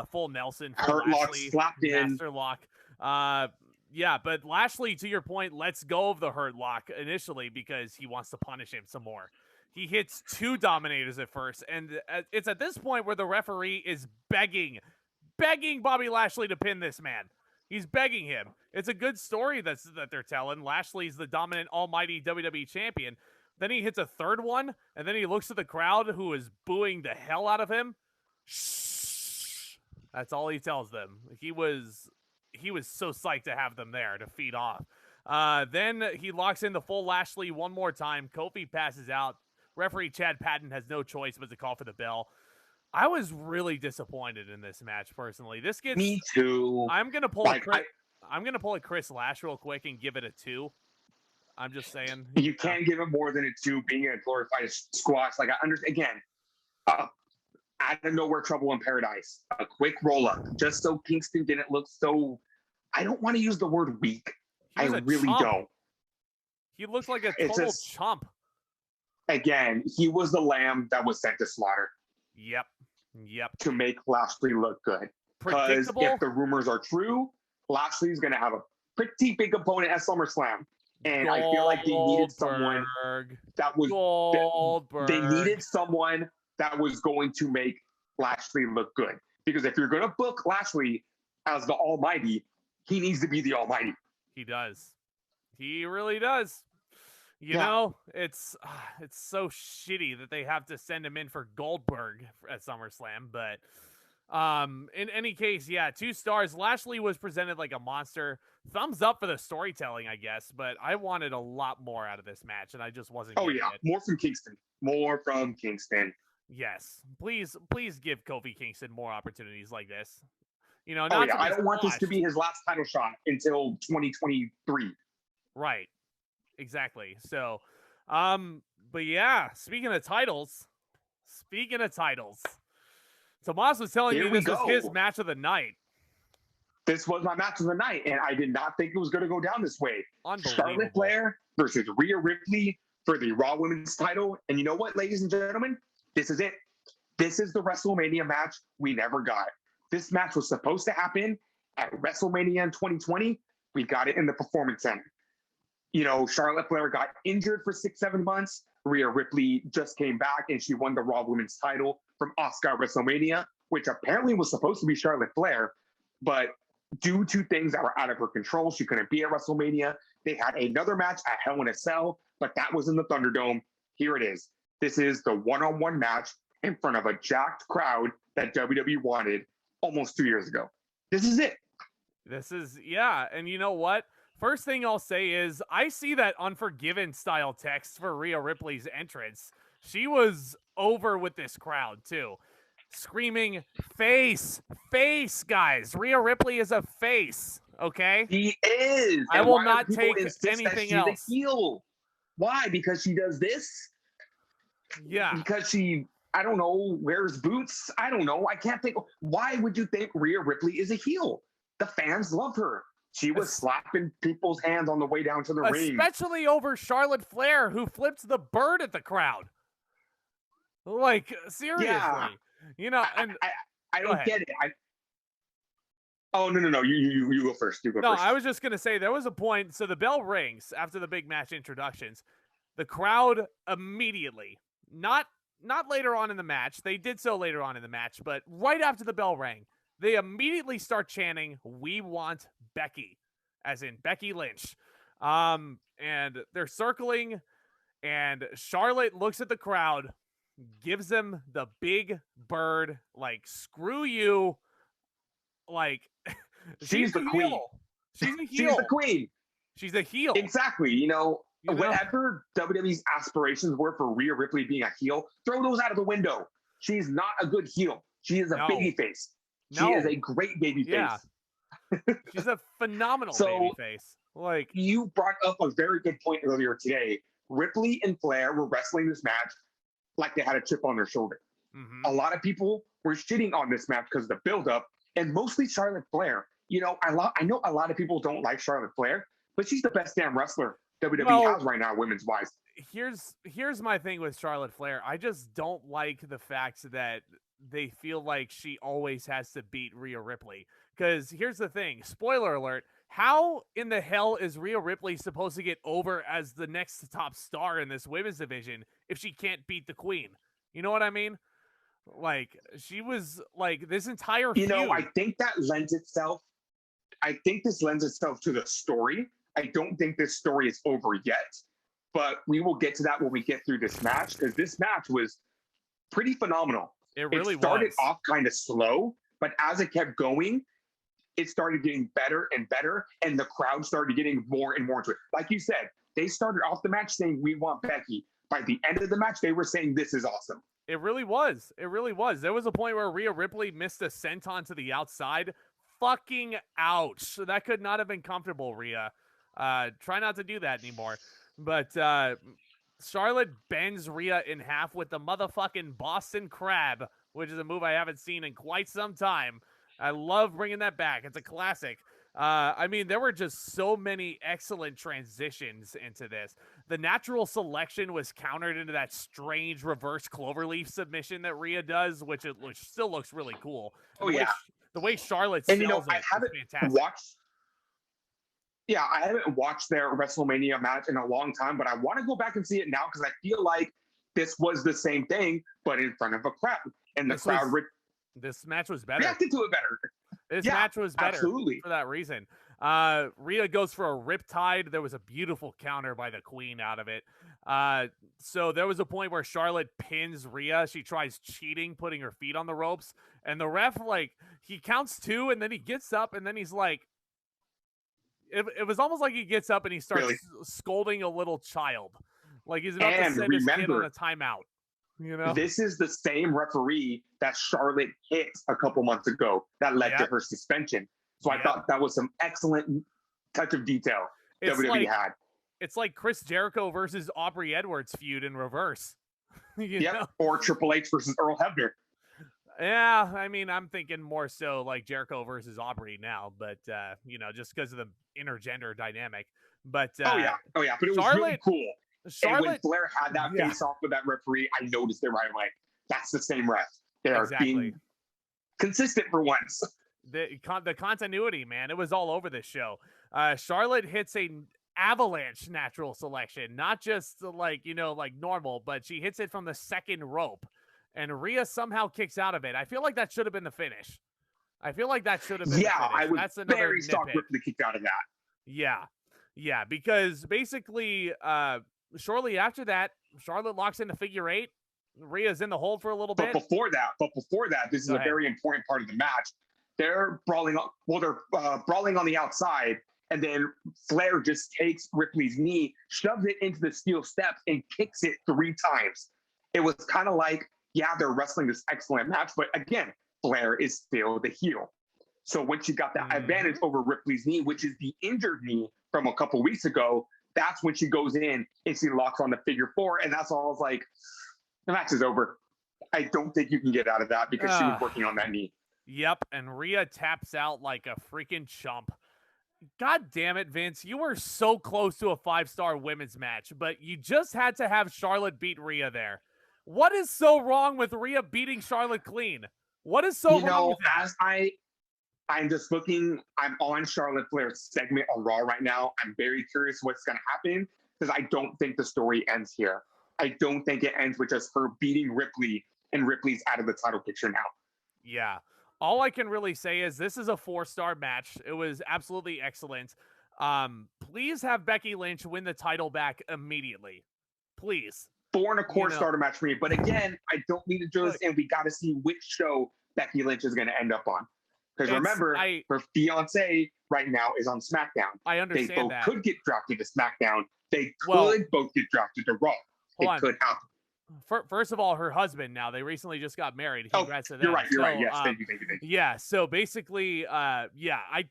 Full Nelson. Full hurt Lashley, lock slapped in. Master lock. But Lashley, to your point, lets go of the hurt lock initially because he wants to punish him some more. He hits 2 dominators at first, and it's at this point where the referee is begging Bobby Lashley to pin this man. He's begging him. It's a good story that they're telling. Lashley's the dominant, almighty WWE champion. Then he hits a third one, and then he looks at the crowd who is booing the hell out of him. Shh. That's all he tells them. He was so psyched to have them there to feed off. Then he locks in the full Lashley one more time. Kofi passes out. Referee Chad Patton has no choice but to call for the bell. I was really disappointed in this match personally. This gets me too. I'm gonna pull a Chris Lash real quick and give it a 2. I'm just saying you can't give it more than a 2. Being a glorified squash, like I understand. Again, out of nowhere, trouble in paradise. A quick roll up, just so Kingston didn't look so. I don't want to use the word weak. I really don't. He looked like a total chump. Again, he was the lamb that was sent to slaughter. Yep. To make Lashley look good. Because if the rumors are true, Lashley's going to have a pretty big opponent at SummerSlam. And I feel like they needed someone that was they needed someone that was going to make Lashley look good. Because if you're going to book Lashley as the Almighty, he needs to be the Almighty. He does. He really does. You know, it's so shitty that they have to send him in for Goldberg at SummerSlam. But in any case, 2 stars. Lashley was presented like a monster. Thumbs up for the storytelling, I guess. But I wanted a lot more out of this match, and I just wasn't getting it. More from Kingston. Yes. Please give Kofi Kingston more opportunities like this. You know, I don't want this to be his last title shot until 2023. Right. Exactly. So, but yeah, speaking of titles, Tomas was telling me this was his match of the night. This was my match of the night, and I did not think it was going to go down this way. Charlotte Flair versus Rhea Ripley for the Raw Women's title. And you know what, ladies and gentlemen? This is it. This is the WrestleMania match we never got. This match was supposed to happen at WrestleMania in 2020. We got it in the Performance Center. You know, Charlotte Flair got injured for 6-7 months. Rhea Ripley just came back and she won the Raw Women's title from Asuka at WrestleMania, which apparently was supposed to be Charlotte Flair. But due to things that were out of her control, she couldn't be at WrestleMania. They had another match at Hell in a Cell, but that was in the Thunderdome. Here it is. This is the one-on-one match in front of a jacked crowd that WWE wanted almost 2 years ago. This is it. And you know what? First thing I'll say is I see that Unforgiven style text for Rhea Ripley's entrance. She was over with this crowd too. Screaming, face, guys. Rhea Ripley is a face, okay? He is. I will not take anything else. A heel? Why? Because she does this? Yeah. Because she, I don't know, wears boots? I don't know. I can't think. Why would you think Rhea Ripley is a heel? The fans love her. She was slapping people's hands on the way down to the ring. Especially over Charlotte Flair, who flipped the bird at the crowd. Like, seriously. Yeah. You know, and I don't get it. Oh, no. You go first. You go first. No, I was just going to say there was a point. So the bell rings after the big match introductions. The crowd immediately, not later on in the match. They did so later on in the match, but right after the bell rang, they immediately start chanting, "We want Becky," as in Becky Lynch. And they're circling, and Charlotte looks at the crowd, gives them the big bird, like, screw you. Like, she's the queen. She's a heel. She's the queen. She's a heel. Exactly. You know, whatever WWE's aspirations were for Rhea Ripley being a heel, throw those out of the window. She's not a good heel. She is a babyface. She is a great babyface. Yeah. She's a phenomenal babyface. Like, you brought up a very good point earlier today. Ripley and Flair were wrestling this match like they had a chip on their shoulder. Mm-hmm. A lot of people were shitting on this match because of the buildup, and mostly Charlotte Flair. You know, I know a lot of people don't like Charlotte Flair, but she's the best damn wrestler WWE has right now, women's wise. Here's my thing with Charlotte Flair. I just don't like the fact that they feel like she always has to beat Rhea Ripley. Because here's the thing, spoiler alert, how in the hell is Rhea Ripley supposed to get over as the next top star in this women's division if she can't beat the queen? You know what I mean? Like, she was like this entire feud. You know, I think that lends itself I think this lends itself to the story. I don't think this story is over yet, but we will get to that when we get through this match, because this match was pretty phenomenal. It really started was. off kind of slow, but as it kept going, it started getting better and better, and the crowd started getting more and more into it. Like you said, they started off the match saying, "We want Becky." By the end of the match, they were saying, "This is awesome." It really was. It really was. There was a point where Rhea Ripley missed a senton to the outside. Fucking ouch. That could not have been comfortable, Rhea. Try not to do that anymore. But Charlotte bends Rhea in half with the motherfucking Boston Crab, which is a move I haven't seen in quite some time. I love bringing that back. It's a classic. I mean, there were just so many excellent transitions into this. The natural selection was countered into that strange reverse cloverleaf submission that Rhea does, which still looks really cool. Oh, yeah. The way Charlotte sells I haven't watched. Yeah, I haven't watched their WrestleMania match in a long time, but I want to go back and see it now because I feel like this was the same thing, but in front of a crowd, and the crowd this match was better. Reacted to it better. This match was better absolutely. For that reason. Rhea goes for a riptide. There was a beautiful counter by the Queen out of it. So there was a point where Charlotte pins Rhea. She tries cheating, putting her feet on the ropes, and the ref, like, he counts 2, and then he gets up, and then he's like, it was almost like he gets up and he starts scolding a little child, like he's about to send his kid on a timeout. You know, this is the same referee that Charlotte hit a couple months ago that led to her suspension. So I thought that was some excellent touch of detail WWE had. It's like Chris Jericho versus Aubrey Edwards feud in reverse. You know? Or Triple H versus Earl Hebner. Yeah, I mean, I'm thinking more so like Jericho versus Aubrey now, but you know, just because of the intergender dynamic. But oh yeah, but it was really cool. And when Flair had that face off with that referee, I noticed it right away. That's the same ref. They are being consistent for once. The continuity, man, it was all over this show. Charlotte hits a avalanche natural selection, not just like, you know, like normal, but she hits it from the second rope, and Rhea somehow kicks out of it. I feel like that should have been the finish. I feel like that should have been. Yeah, I was very shocked Ripley kicked out of that. Yeah, because basically, shortly after that, Charlotte locks in the figure 8. Rhea's in the hold for a little bit. But before that, this is a very important part of the match. They're brawling. They're brawling on the outside, and then Flair just takes Ripley's knee, shoves it into the steel steps, and kicks it 3 times. It was kind of like, they're wrestling this excellent match, but again, Flair is still the heel. So when she got that advantage over Ripley's knee, which is the injured knee from a couple weeks ago, that's when she goes in and she locks on the figure 4, and that's all. I was like, the match is over. I don't think you can get out of that because she was working on that knee. Yep, and Rhea taps out like a freaking chump. God damn it, Vince. You were so close to a 5-star women's match, but you just had to have Charlotte beat Rhea there. What is so wrong with Rhea beating Charlotte clean? What is so wrong with that? As I'm just looking, I'm on Charlotte Flair's segment on Raw right now. I'm very curious what's going to happen because I don't think the story ends here. I don't think it ends with just her beating Ripley and Ripley's out of the title picture now. Yeah. All I can really say is this is a 4-star match. It was absolutely excellent. Please have Becky Lynch win the title back immediately. Please. 4.25 star match for me. But again, I don't need to do this, and we got to see which show Becky Lynch is going to end up on. Because remember, her fiance right now is on SmackDown. I understand that. They both could get drafted to SmackDown. They could both get drafted to Raw. It could happen. First of all, her husband now, they recently just got married. Congrats to them. You're right. Yes, thank you. Yeah, so basically, I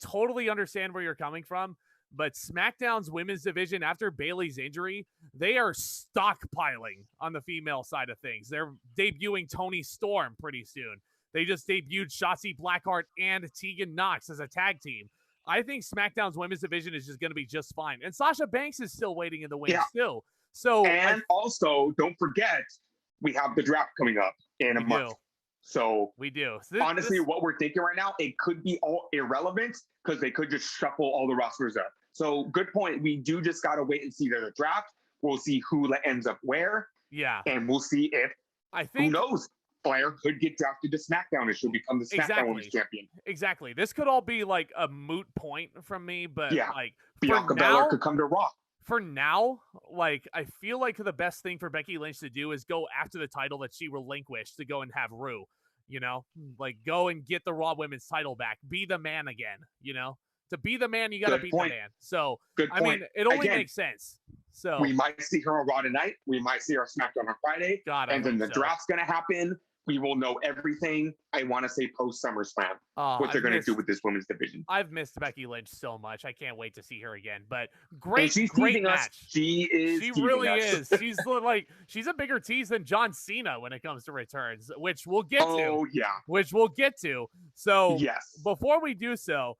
totally understand where you're coming from. But SmackDown's women's division, after Bayley's injury, they are stockpiling on the female side of things. They're debuting Toni Storm pretty soon. They just debuted Shotzi Blackheart and Tegan Nox as a tag team. I think SmackDown's women's division is just going to be just fine. And Sasha Banks is still waiting in the wings too. So, also, don't forget, we have the draft coming up in a month. So we do. Honestly, what we're thinking right now, it could be all irrelevant because they could just shuffle all the rosters up. So good point. We do just got to wait and see the draft. We'll see who ends up where. Yeah. And we'll see if, who knows, Flair could get drafted to SmackDown and she'll become the SmackDown Women's Champion. Exactly. This could all be like a moot point from me, but like Bianca Belair could come to Raw. For now, like, I feel like the best thing for Becky Lynch to do is go after the title that she relinquished to go and have Rue, you know? Like, go and get the Raw Women's title back. Be the man again, you know? To be the man, you got to be the man. So, I mean, it only makes sense. So we might see her on Raw tonight. We might see her on SmackDown on Friday. And then the draft's going to happen. We will know everything, I want to say, post SummerSlam, what they're going to do with this women's division. I've missed Becky Lynch so much. I can't wait to see her again. But great match. She really is. She's like, she's a bigger tease than John Cena when it comes to returns, which we'll get to. Oh, yeah. Which we'll get to. So yes. Before we do so,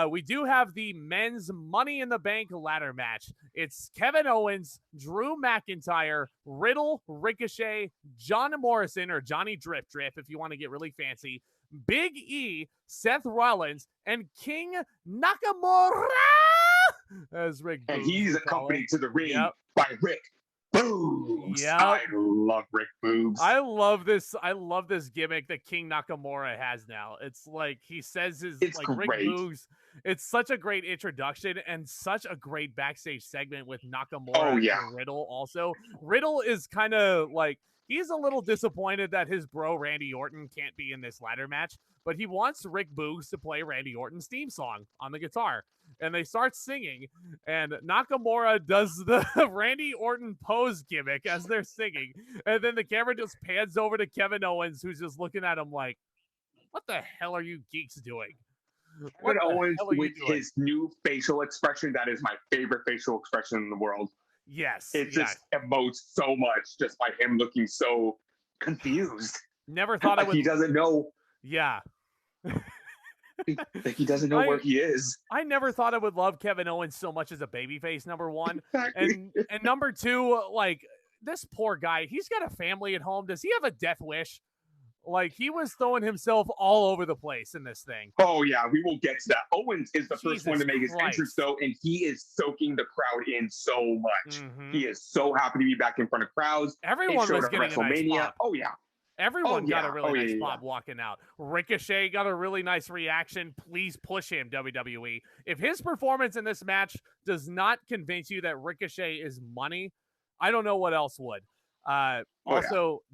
we do have the men's Money in the Bank ladder match. It's Kevin Owens, Drew McIntyre, Riddle, Ricochet, John Morrison, or Johnny Drip Drip, if you want to get really fancy, Big E, Seth Rollins, and King Nakamura as Rick Boogs. And he's accompanied to the ring by Rick Boogs. Yeah, I love Rick Boogs. I love this gimmick that King Nakamura has now. It's like he says his Rick Boogs. It's such a great introduction and such a great backstage segment with Nakamura and Riddle also. Riddle is kind of like, he's a little disappointed that his bro Randy Orton can't be in this ladder match, but he wants Rick Boogs to play Randy Orton's theme song on the guitar. And they start singing, and Nakamura does the Randy Orton pose gimmick as they're singing. And then the camera just pans over to Kevin Owens, who's just looking at him like, what the hell are you geeks doing? Kevin Owens with his new facial expression, that is my favorite facial expression in the world. Yes. It just emotes so much just by him looking so confused. Never thought I would. He doesn't know. Yeah. Like he doesn't know where he is. I never thought I would love Kevin Owens so much as a babyface, number one. Exactly. And number two, like, this poor guy, he's got a family at home. Does he have a death wish? Like, he was throwing himself all over the place in this thing. Oh, yeah, we will get to that. Owens is the first one to make his entrance, though, and he is soaking the crowd in so much. Mm-hmm. He is so happy to be back in front of crowds. Everyone was getting WrestleMania. A nice pop. Oh, yeah. Everyone got a really nice pop walking out. Ricochet got a really nice reaction. Please push him, WWE. If his performance in this match does not convince you that Ricochet is money, I don't know what else would.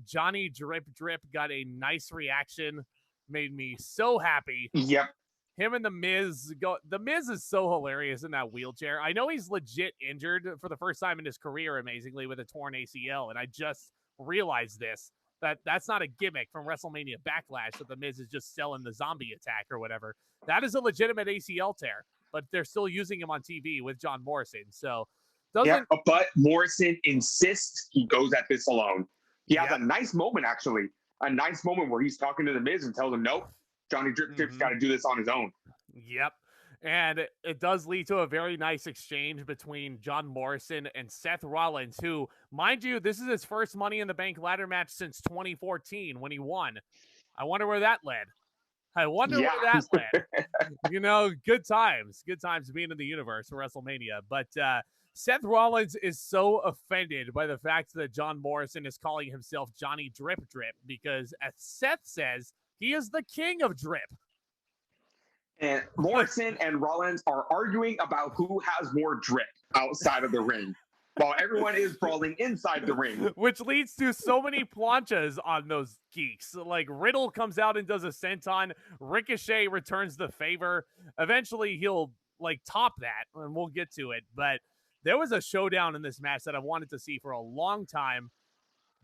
Johnny Drip Drip got a nice reaction, made me so happy. Yep. Him and The Miz The Miz is so hilarious in that wheelchair. I know he's legit injured for the first time in his career, amazingly, with a torn ACL, and I just realized that's not a gimmick from WrestleMania Backlash that The Miz is just selling the zombie attack or whatever. That is a legitimate ACL tear, but they're still using him on TV with John Morrison. So but Morrison insists he goes at this alone. He has a nice moment, actually. A nice moment where he's talking to The Miz and tells him, nope, Johnny Drip Drip's got to do this on his own. Yep. And it does lead to a very nice exchange between John Morrison and Seth Rollins, who, mind you, this is his first Money in the Bank ladder match since 2014 when he won. I wonder where that led. You know, good times being in the universe for WrestleMania. But Seth Rollins is so offended by the fact that John Morrison is calling himself Johnny Drip Drip because, as Seth says, he is the king of drip. And Morrison and Rollins are arguing about who has more drip outside of the ring, while everyone is brawling inside the ring. Which leads to so many planchas on those geeks. Like, Riddle comes out and does a senton. Ricochet returns the favor. Eventually, he'll, like, top that, and we'll get to it. But there was a showdown in this match that I wanted to see for a long time.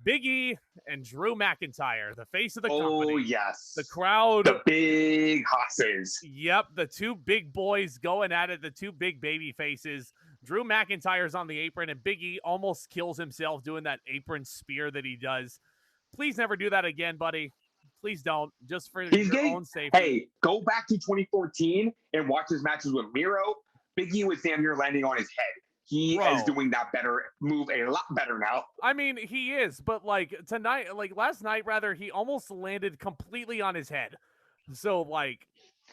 Big E and Drew McIntyre, the face of the company. Oh, yes. The crowd. The big hosses. Yep, the two big boys going at it, the two big baby faces. Drew McIntyre's on the apron, and Big E almost kills himself doing that apron spear that he does. Please never do that again, buddy. Please don't, just for your own safety. Hey, go back to 2014 and watch his matches with Miro. Big E was damn near landing on his head. He is doing that move a lot better now. I mean, he is, but last night, he almost landed completely on his head. So, like,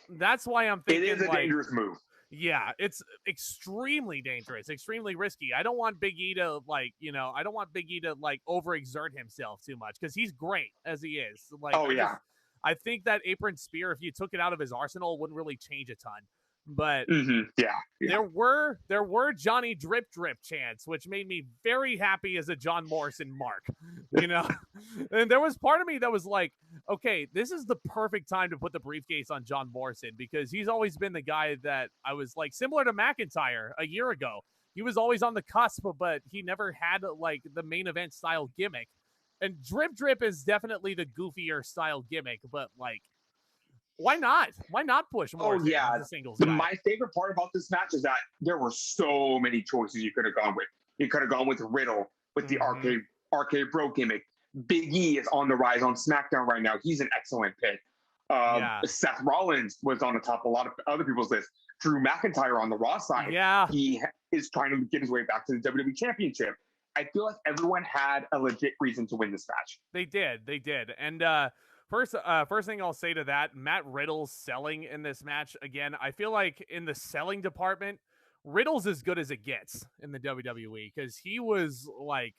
that's why I'm thinking it is a dangerous move. Yeah, it's extremely dangerous, extremely risky. I don't want Big E to I don't want Big E to overexert himself too much because he's great as he is. Oh yeah. I think that apron spear, if you took it out of his arsenal, wouldn't really change a ton. But yeah. there were Johnny Drip chants, which made me very happy as a John Morrison mark, And there was part of me that was like, okay, this is the perfect time to put the briefcase on John Morrison because he's always been the guy that I was like similar to McIntyre a year ago. He was always on the cusp, but he never had like the main event style gimmick. And Drip is definitely the goofier style gimmick, but like, why not? Why not push more? Oh yeah, as a singles guy? My favorite part about this match is that there were so many choices you could have gone with. You could have gone with Riddle with the arcade bro gimmick. Big E is on the rise on SmackDown right now. He's an excellent pick. Seth Rollins was on the top of a lot of other people's lists. Drew McIntyre on the Raw side. Yeah, he is trying to get his way back to the WWE Championship. I feel like everyone had a legit reason to win this match. They did. And first thing I'll say to that, Matt Riddle's selling in this match, again, I feel like in the selling department, Riddle's as good as it gets in the WWE because he was like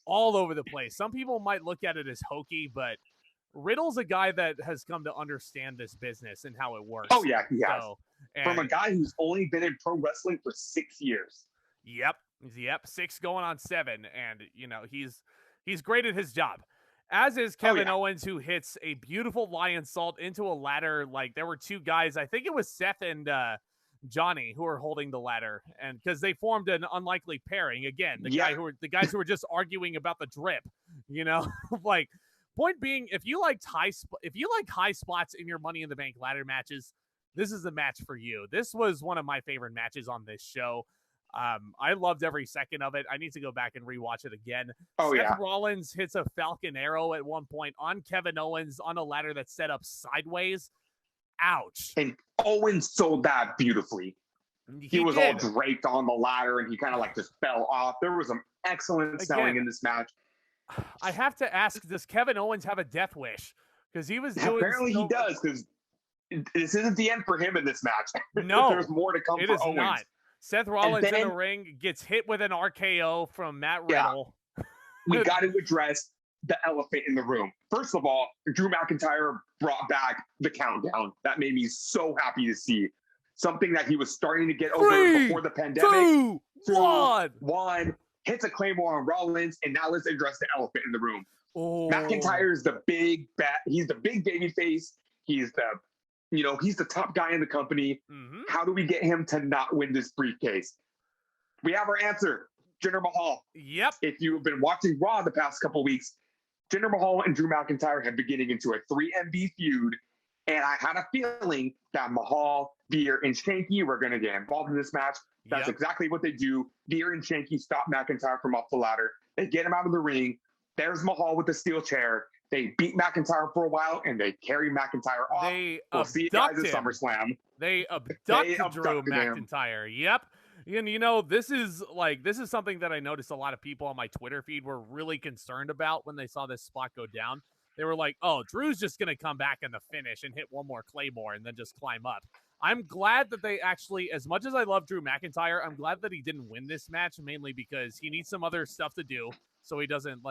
all over the place. Some people might look at it as hokey, but Riddle's a guy that has come to understand this business and how it works. Oh yeah, he has. From a guy who's only been in pro wrestling for 6 years. Yep, 6 going on 7, and he's great at his job. As is Kevin Owens, who hits a beautiful lion salt into a ladder. Like there were 2 guys, I think it was Seth and Johnny, who were holding the ladder, and because they formed an unlikely pairing again. The guys who were just arguing about the drip. Like point being, if you like high spots in your Money in the Bank ladder matches, this is the match for you. This was one of my favorite matches on this show. I loved every second of it. I need to go back and rewatch it again. Seth Rollins hits a Falcon Arrow at one point on Kevin Owens on a ladder that's set up sideways. Ouch. And Owens sold that beautifully. He was all draped on the ladder and he kind of like just fell off. There was some excellent selling in this match. I have to ask, does Kevin Owens have a death wish? Because he was doing Apparently he does, because this isn't the end for him in this match. No. There's more to come for Owens. Not. Seth Rollins in the ring gets hit with an RKO from Matt Riddle. We got to address the elephant in the room. First of all, Drew McIntyre brought back the countdown. That made me so happy to see. Something that he was starting to get over before the pandemic. 2, 1. Hits a Claymore on Rollins, and now let's address the elephant in the room. McIntyre is the big he's the big baby face. He's the top guy in the company. How do we get him to not win this briefcase? We have our answer. Jinder Mahal. Yep. If you've been watching Raw the past couple weeks, Jinder Mahal and Drew McIntyre have been getting into a 3MB feud. And I had a feeling that Mahal, Veer, and Shanky were going to get involved in this match. That's exactly what they do. Veer and Shanky stop McIntyre from off the ladder. They get him out of the ring. There's Mahal with the steel chair. They beat McIntyre for a while, and they carry McIntyre off. We'll see you guys at SummerSlam. They abducted Drew McIntyre. Yep. And this is something that I noticed a lot of people on my Twitter feed were really concerned about when they saw this spot go down. They were like, oh, Drew's just going to come back in the finish and hit one more Claymore and then just climb up. I'm glad that they actually, as much as I love Drew McIntyre, I'm glad that he didn't win this match, mainly because he needs some other stuff to do so he doesn't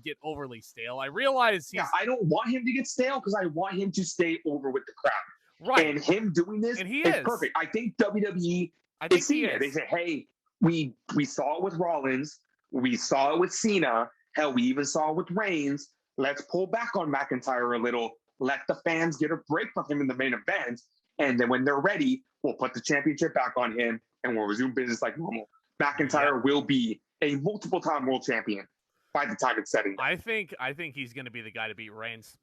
get overly stale. I realize I don't want him to get stale because I want him to stay over with the crowd. Right. And him doing this is perfect. I think WWE is seeing it. They say, hey, we saw it with Rollins. We saw it with Cena. Hell, we even saw it with Reigns. Let's pull back on McIntyre a little. Let the fans get a break from him in the main event. And then when they're ready, we'll put the championship back on him and we'll resume business like normal. McIntyre will be a multiple-time world champion by the time it's setting. I think he's going to be the guy to beat Reigns.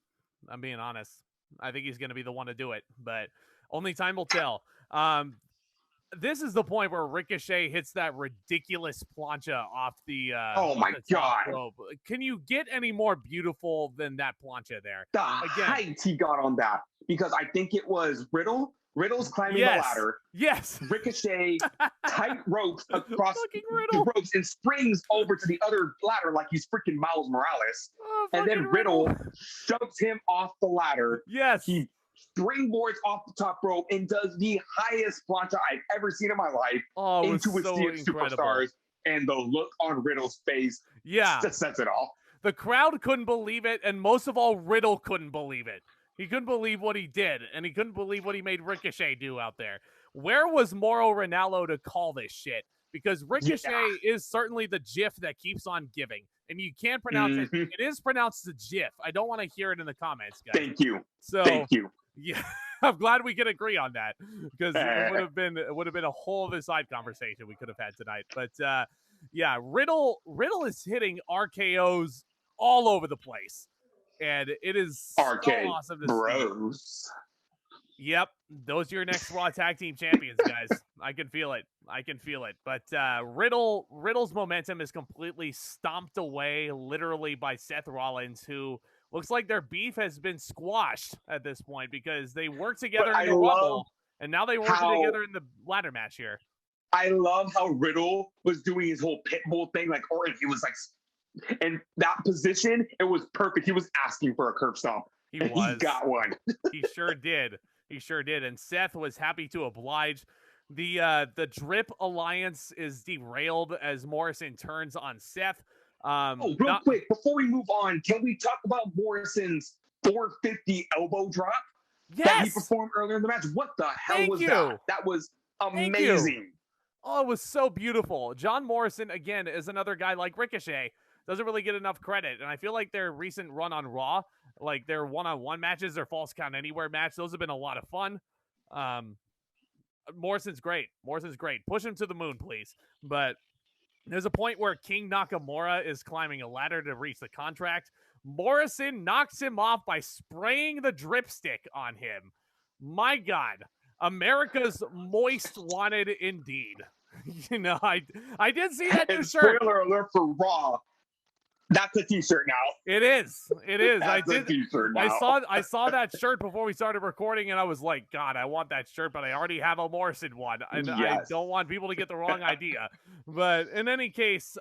I'm being honest. I think he's going to be the one to do it, but only time will tell. This is the point where Ricochet hits that ridiculous plancha off the oh my god rope. Can you get any more beautiful than that plancha there? The height he got on that, because I think it was Riddle's climbing the ladder. Yes. Ricochet tight ropes across the ropes and springs over to the other ladder like he's freaking Miles Morales. And then Riddle shoves him off the ladder. Yes. He springboards off the top rope and does the highest plancha I've ever seen in my life into a sea of superstars. And the look on Riddle's face just says it all. The crowd couldn't believe it, and most of all, Riddle couldn't believe it. He couldn't believe what he did, and he couldn't believe what he made Ricochet do out there. Where was Mauro Ranallo to call this shit? Because Ricochet is certainly the GIF that keeps on giving. And you can't pronounce it. It is pronounced the GIF. I don't want to hear it in the comments, guys. Thank you. Thank you. Yeah, I'm glad we can agree on that, because it would have been a whole other side conversation we could have had tonight. But yeah, Riddle is hitting RKOs all over the place, and it is so awesome to see. Yep, those are your next Raw Tag Team Champions, guys. I can feel it. But Riddle's momentum is completely stomped away, literally, by Seth Rollins, who looks like their beef has been squashed at this point, because they worked together in the Rumble, and now they work together in the ladder match here. I love how Riddle was doing his whole Pitbull thing, like, or he was like, in that position, it was perfect. He was asking for a curb stomp. He got one. He sure did. And Seth was happy to oblige. The Drip Alliance is derailed as Morrison turns on Seth. Real quick, before we move on, can we talk about Morrison's 450 elbow drop that he performed earlier in the match? What the hell was that? That was amazing. Oh, it was so beautiful. John Morrison, again, is another guy like Ricochet. Doesn't really get enough credit. And I feel like their recent run on Raw, like their one-on-one matches, their False Count Anywhere match, those have been a lot of fun. Morrison's great. Push him to the moon, please. But there's a point where King Nakamura is climbing a ladder to reach the contract. Morrison knocks him off by spraying the drip stick on him. My God. America's most wanted indeed. You know, I did see that new shirt. Spoiler alert for Raw. That's a t-shirt now. It is. That's a t-shirt now. I saw that shirt before we started recording, and I was like, God, I want that shirt, but I already have a Morrison one. I don't want people to get the wrong idea. But in any case,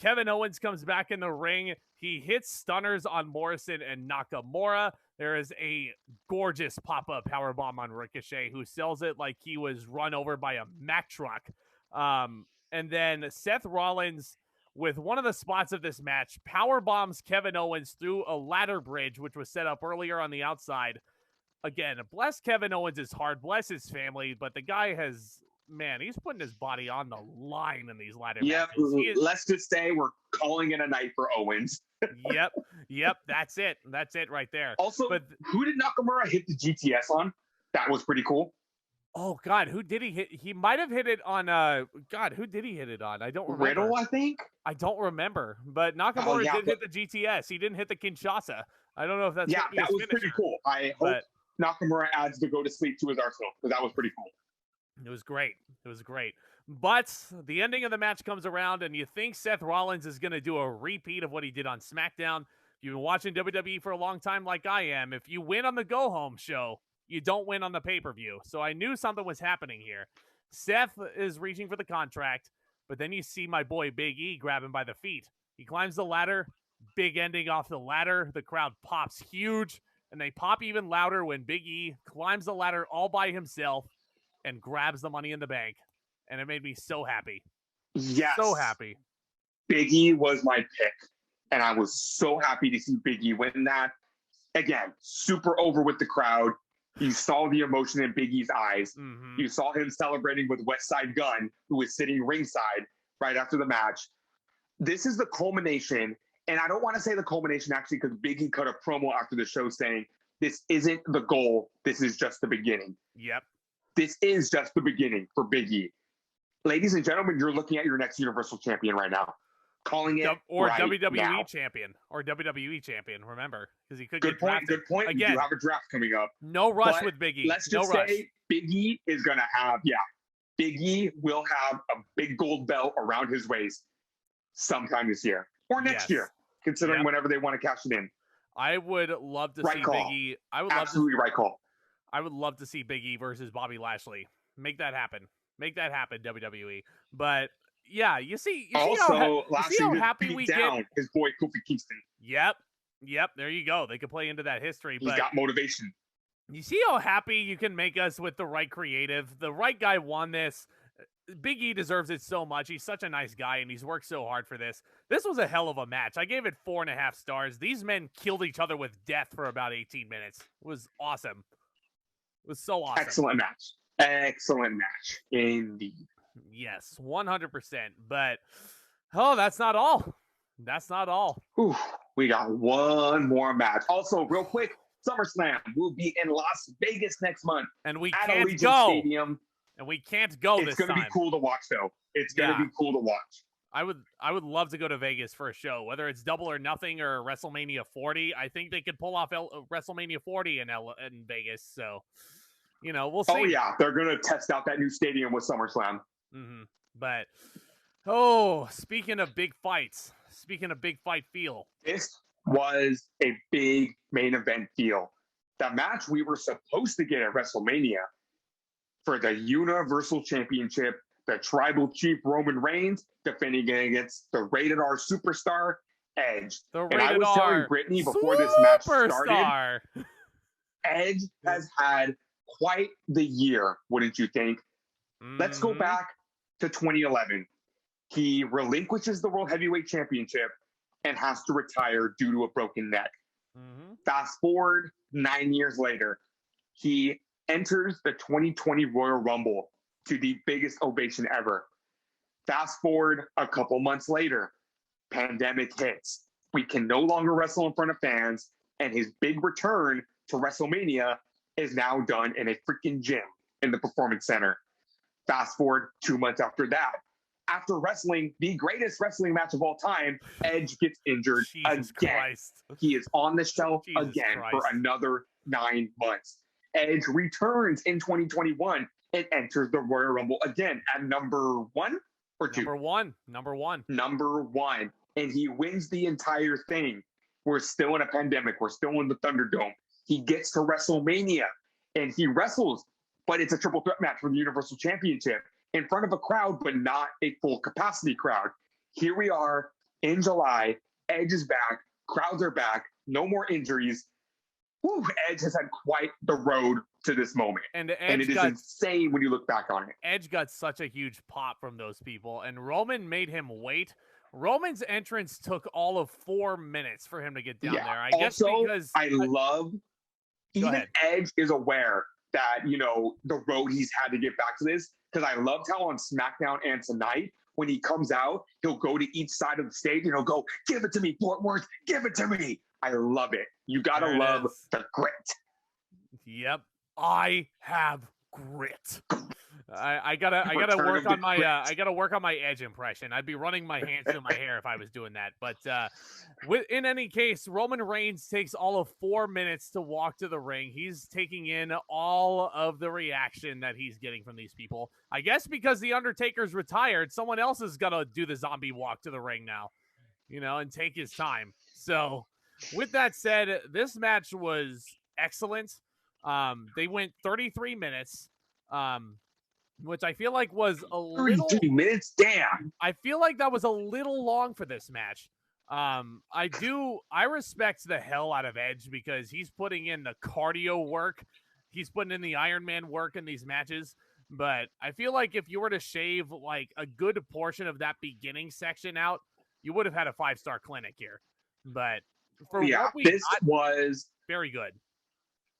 Kevin Owens comes back in the ring. He hits stunners on Morrison and Nakamura. There is a gorgeous pop-up powerbomb on Ricochet, who sells it like he was run over by a Mack truck. And then Seth Rollins, with one of the spots of this match, power bombs Kevin Owens through a ladder bridge, which was set up earlier on the outside. Again, bless Kevin Owens' heart, bless his family, but the guy he's putting his body on the line in these ladder matches. Let's just say we're calling it a night for Owens. Yep, that's it. That's it right there. Also, who did Nakamura hit the GTS on? That was pretty cool. Oh, God, who did he hit? He might have hit it on, who did he hit it on? I don't remember. Riddle, I think? I don't remember, but Nakamura did hit the GTS. He didn't hit the Kinshasa. I don't know if that's that was pretty cool. I hope Nakamura adds the go to sleep to his arsenal, because that was pretty cool. It was great. But the ending of the match comes around, and you think Seth Rollins is going to do a repeat of what he did on SmackDown. If you've been watching WWE for a long time like I am, if you win on the go-home show, you don't win on the pay-per-view. So I knew something was happening here. Seth is reaching for the contract, but then you see my boy Big E grab him by the feet. He climbs the ladder, big ending off the ladder. The crowd pops huge, and they pop even louder when Big E climbs the ladder all by himself and grabs the Money in the Bank. And it made me so happy. Yes. So happy. Big E was my pick, and I was so happy to see Big E win that. Again, super over with the crowd. You saw the emotion in Big E's eyes. Mm-hmm. You saw him celebrating with West Side Gun, who was sitting ringside right after the match. This is the culmination, and I don't want to say the culmination actually, because Big E cut a promo after the show saying, this isn't the goal, this is just the beginning. Yep. This is just the beginning for Big E. Ladies and gentlemen, you're looking at your next Universal Champion right now. Calling it WWE Champion. Or WWE Champion, remember. Because he could get drafted. Good point. Again, we do have a draft coming up. No rush with Big E. Let's just say Big E is going to have, Big E will have a big gold belt around his waist sometime this year. Or next year, considering whenever they want to cash it in. I would love to see Big E. Right call. I would love to see Big E versus Bobby Lashley. Make that happen. Make that happen, WWE. But yeah, you see how happy we get. His boy Kofi Kingston. Yep. There you go. They could play into that history. He's got motivation. You see how happy you can make us with the right creative? The right guy won this. Big E deserves it so much. He's such a nice guy, and he's worked so hard for this. This was a hell of a match. I gave it 4.5 stars. These men killed each other with death for about 18 minutes. It was awesome. It was so awesome. Excellent match. Excellent match, indeed. Yes, 100%. But, oh, that's not all. That's not all. Whew, we got one more match. Also, real quick, SummerSlam will be in Las Vegas next month. And we at can't Allegiant go. Stadium. And we can't go this time. It's going to be cool to watch, though. It's going to be cool to watch. I would love to go to Vegas for a show, whether it's Double or Nothing or WrestleMania 40. I think they could pull off WrestleMania 40 in Vegas. So, you know, we'll see. Oh, yeah. They're going to test out that new stadium with SummerSlam. Mm-hmm. But, speaking of big fights, speaking of big fight feel. This was a big main event feel. The match we were supposed to get at WrestleMania for the Universal Championship, the Tribal Chief Roman Reigns defending against the Rated R superstar Edge. And I was telling Brittany before this match started, Edge has had quite the year, wouldn't you think? Mm-hmm. Let's go back to 2011. He relinquishes the World Heavyweight Championship and has to retire due to a broken neck. Mm-hmm. Fast forward 9 years later, he enters the 2020 Royal Rumble to the biggest ovation ever. Fast forward a couple months later, pandemic hits. We can no longer wrestle in front of fans, and his big return to WrestleMania is now done in a freaking gym in the Performance Center. Fast forward 2 months after that. After wrestling the greatest wrestling match of all time, Edge gets injured again. Christ. He is on the shelf again for another 9 months. Edge returns in 2021 and enters the Royal Rumble again at number 1 or 2? Number one. Number 1. And he wins the entire thing. We're still in a pandemic. We're still in the Thunderdome. He gets to WrestleMania and he wrestles, but it's a triple threat match for the Universal Championship in front of a crowd, but not a full capacity crowd. Here we are in July. Edge is back. Crowds are back. No more injuries. Whew, Edge has had quite the road to this moment. And it is insane when you look back on it. Edge got such a huge pop from those people, and Roman made him wait. Roman's entrance took all of 4 minutes for him to get down there. I guess because even Edge is aware that, you know, the road he's had to get back to this, because I loved how on SmackDown and tonight, when he comes out, he'll go to each side of the stage and he'll go, "Give it to me, Fort Worth, give it to me." I love it. You gotta love the grit. Yep, I have grit. I gotta work on my Edge impression. I'd be running my hands through my hair if I was doing that. But in any case, Roman Reigns takes all of 4 minutes to walk to the ring. He's taking in all of the reaction that he's getting from these people. I guess because the Undertaker's retired, someone else is gonna do the zombie walk to the ring now, you know, and take his time. So, with that said, this match was excellent. They went 33 minutes. Which I feel like was a little 33 minutes. Damn. I feel like that was a little long for this match. I respect the hell out of Edge because he's putting in the cardio work. He's putting in the Iron Man work in these matches. But I feel like if you were to shave like a good portion of that beginning section out, you would have had a 5-star clinic here. But for what we got, was very good.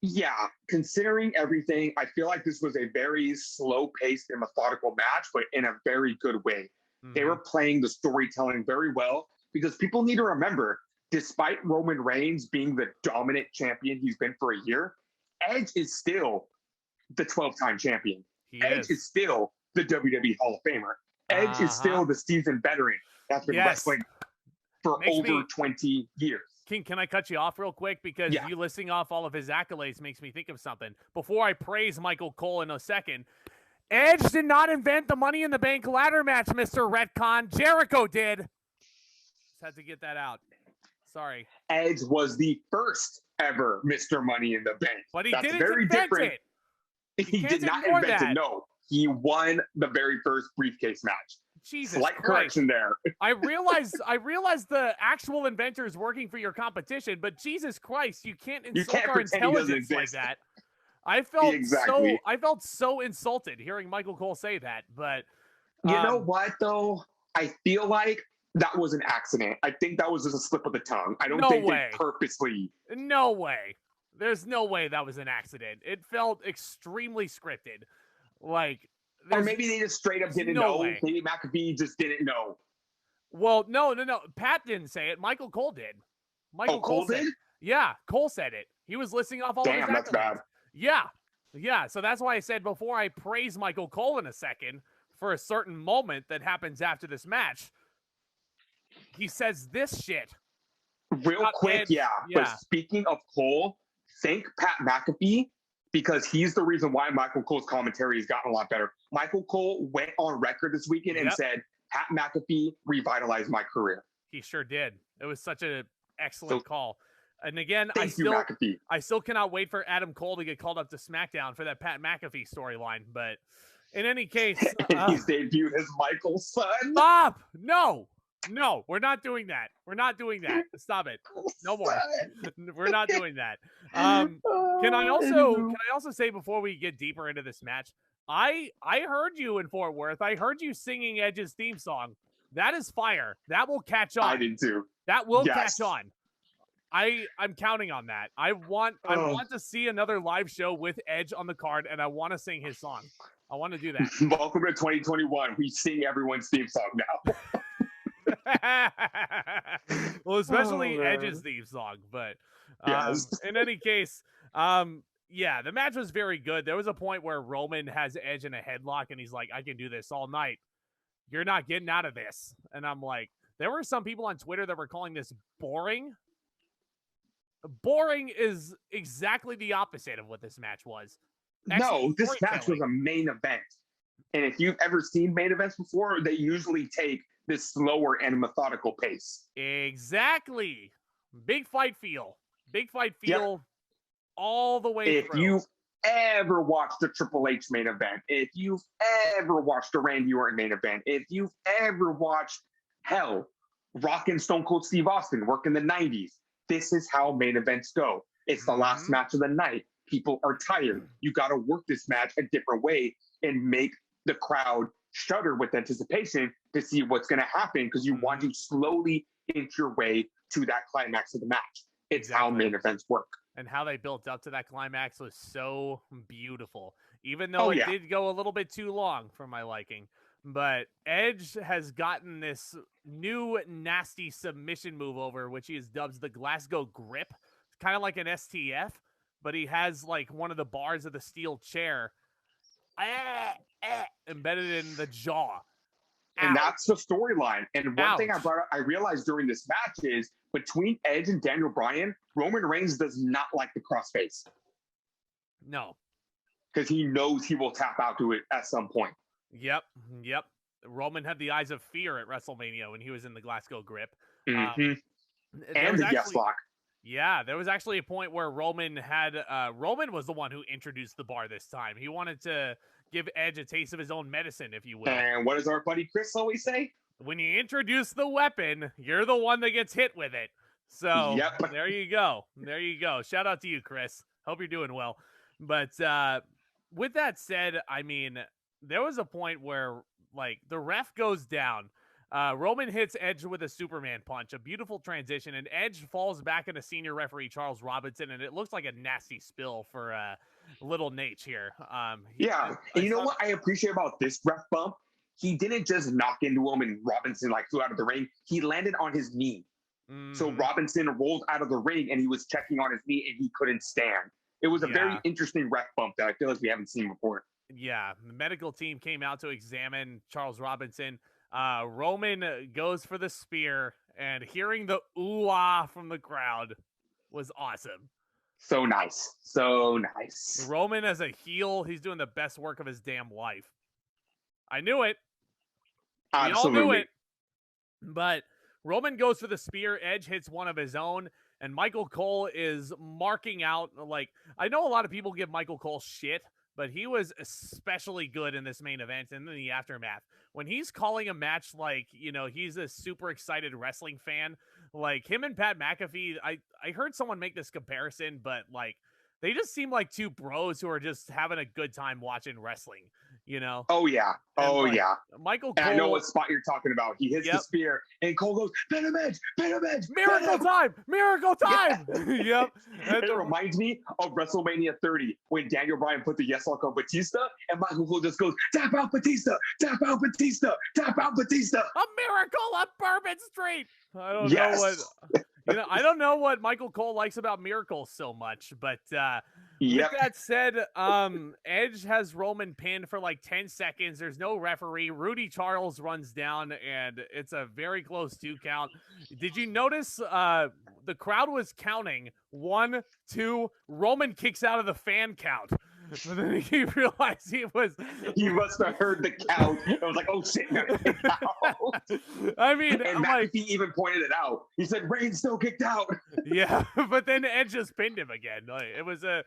Yeah, considering everything, I feel like this was a very slow-paced and methodical match, but in a very good way. Mm-hmm. They were playing the storytelling very well because people need to remember, despite Roman Reigns being the dominant champion he's been for a year, Edge is still the 12-time champion. Edge is still the WWE Hall of Famer. Edge is still the seasoned veteran that's been wrestling for over 20 years. Can I cut you off real quick? Because you listing off all of his accolades makes me think of something. Before I praise Michael Cole in a second, Edge did not invent the Money in the Bank ladder match, Mr. Retcon. Jericho did. Just had to get that out. Sorry. Edge was the first ever Mr. Money in the Bank. But he didn't invent it. He did not invent it, no. He won the very first briefcase match. Jesus Slight correction there. I realize the actual inventor is working for your competition, but Jesus Christ, you can't insult our intelligence like that. I felt Exactly. I felt so insulted hearing Michael Cole say that, but You know what, though? I feel like that was an accident. I think that was just a slip of the tongue. I don't no think way. they purposely. No way. There's no way that was an accident. It felt extremely scripted. Like, Or maybe they just straight up didn't no know. way. Maybe McAfee just didn't know. Well, no. Pat didn't say it. Michael Cole did. Michael Cole said did? it. Yeah, Cole said it. He was listing off all of his Damn, that's accolades. bad. Yeah. So that's why I said before I praise Michael Cole in a second for a certain moment that happens after this match, he says this shit. Real quick, Edge. yeah. Yeah. But speaking of Cole, thank Pat McAfee because he's the reason why Michael Cole's commentary has gotten a lot better. Michael Cole went on record this weekend and said, Pat McAfee revitalized my career. He sure did. It was such an excellent call. And again, I still cannot wait for Adam Cole to get called up to SmackDown for that Pat McAfee storyline. But in any case, he's debuted as Michael's son. Stop! No, we're not doing that. We're not doing that. Stop it. No more. We're not doing that. Can I also say before we get deeper into this match, I heard you in Fort Worth. I heard you singing Edge's theme song. That is fire. That will catch on. I did too. That will catch on. I'm counting on that. I want to see another live show with Edge on the card, and I want to sing his song. I want to do that. Welcome to 2021. We sing everyone's theme song now. Well, especially Edge's theme song, but in any case, the match was very good. There was a point where Roman has Edge in a headlock, and he's like, "I can do this all night. You're not getting out of this." And I'm like, there were some people on Twitter that were calling this boring. Boring is exactly the opposite of what this match was. No, this match was a main event. And if you've ever seen main events before, they usually take this slower and methodical pace. Exactly. Big fight feel. All the way If through. you've ever watched the Triple H main event, if you've ever watched the Randy Orton main event, if you've ever watched, Rock and Stone Cold Steve Austin work in the 90s, this is how main events go. It's the last match of the night. People are tired. You got to work this match a different way and make the crowd shudder with anticipation to see what's going to happen because you want to slowly inch your way to that climax of the match. It's how main events work. And how they built up to that climax was so beautiful, even though it did go a little bit too long for my liking. But Edge has gotten this new nasty submission move over, which he has dubbed the Glasgow Grip. It's kind of like an STF, but he has like one of the bars of the steel chair embedded in the jaw. And that's the storyline. And one thing I realized during this match is between Edge and Daniel Bryan, Roman Reigns does not like the crossface. No. Because he knows he will tap out to it at some point. Yep. Roman had the eyes of fear at WrestleMania when he was in the Glasgow Grip. And the yes lock. Yeah, there was actually a point where Roman was the one who introduced the bar this time. He wanted to give Edge a taste of his own medicine, if you will. And what does our buddy Chris always say? When you introduce the weapon, you're the one that gets hit with it. So there you go. Shout out to you, Chris. Hope you're doing well. But with that said, I mean, there was a point where like the ref goes down. Roman hits Edge with a Superman punch, a beautiful transition, and Edge falls back into senior referee Charles Robinson, and it looks like a nasty spill for little Nate here. And you know what I appreciate about this ref bump? He didn't just knock into him and Robinson like flew out of the ring. He landed on his knee. So Robinson rolled out of the ring and he was checking on his knee and he couldn't stand. It was a very interesting ref bump that I feel like we haven't seen before. Yeah, the medical team came out to examine Charles Robinson. Roman goes for the spear, and hearing the ooh-ah from the crowd was awesome. So nice. Roman as a heel, he's doing the best work of his damn life. I knew it. Absolutely. We all knew it. But Roman goes for the spear. Edge hits one of his own, and Michael Cole is marking out. Like, I know a lot of people give Michael Cole shit, but he was especially good in this main event and in the aftermath. When he's calling a match like, you know, he's a super excited wrestling fan, like him and Pat McAfee, I heard someone make this comparison, but like they just seem like two bros who are just having a good time watching wrestling, you know? Oh yeah. Oh yeah. Michael And Cole. I know what spot you're talking about. He hits the spear, and Cole goes, "Venom Edge, Venom Edge, miracle time, miracle time." Yep. It reminds me of WrestleMania 30 when Daniel Bryan put the yes lock on Batista, and Michael Cole just goes, "Tap out Batista, tap out Batista, tap out Batista." A miracle on Bourbon Street. I don't know what. I don't know what Michael Cole likes about miracles so much, but with that said, Edge has Roman pinned for like 10 seconds. There's no referee. Rudy Charles runs down, and it's a very close 2 count. Did you notice the crowd was counting 1, 2, Roman kicks out of the fan count. But then he realized he must have heard the count. I was like, oh shit, out. I mean, and McAfee even pointed it out. He said Reigns still kicked out. Yeah, but then Edge just pinned him again. It was a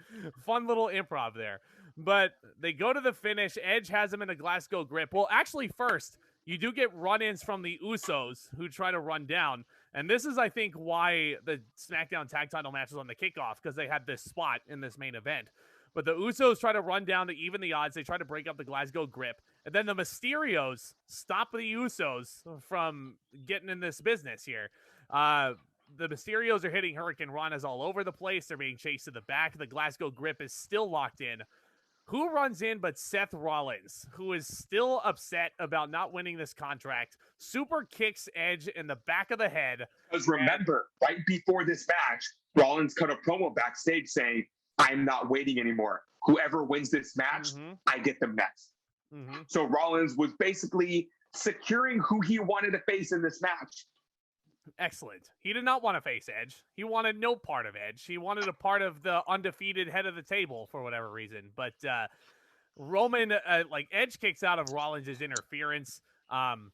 fun little improv there. But they go to the finish. Edge has him in a Glasgow grip. Well, actually, first, you do get run-ins from the Usos who try to run down. And this is, I think, why the SmackDown tag title match was on the kickoff, because they had this spot in this main event. But the Usos try to run down to even the odds. They try to break up the Glasgow grip. And then the Mysterios stop the Usos from getting in this business here. The Mysterios are hitting Hurricane Ranas all over the place. They're being chased to the back. The Glasgow grip is still locked in. Who runs in but Seth Rollins, who is still upset about not winning this contract, super kicks Edge in the back of the head. Because remember, right before this match, Rollins cut a promo backstage saying, "I'm not waiting anymore. Whoever wins this match, I get them next." So Rollins was basically securing who he wanted to face in this match. Excellent. He did not want to face Edge. He wanted no part of Edge. He wanted a part of the undefeated head of the table for whatever reason. But Roman, Edge kicks out of Rollins' interference. And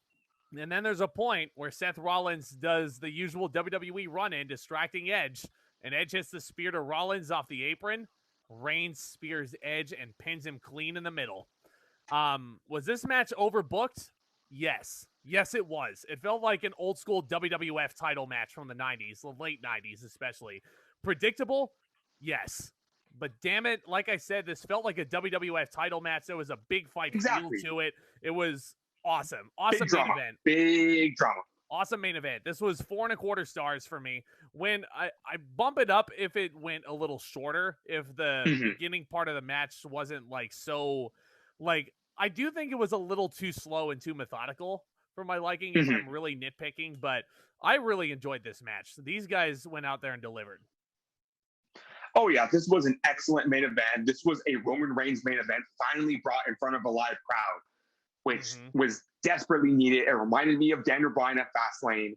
then there's a point where Seth Rollins does the usual WWE run-in, distracting Edge. And Edge hits the spear to Rollins off the apron. Reigns spears Edge and pins him clean in the middle. Was this match overbooked? Yes. Yes, it was. It felt like an old school WWF title match from the 90s, the late 90s especially. Predictable? Yes. But damn it, like I said, this felt like a WWF title match. There was a big fight feel to it. It was awesome. Awesome main event. Big drama. Awesome main event. This was 4.25 stars for me. When I bump it up if it went a little shorter, if the beginning part of the match wasn't I do think it was a little too slow and too methodical for my liking if I'm really nitpicking, but I really enjoyed this match. These guys went out there and delivered. Oh yeah, this was an excellent main event. This was a Roman Reigns main event finally brought in front of a live crowd, which was desperately needed. It reminded me of Daniel Bryan at Fastlane.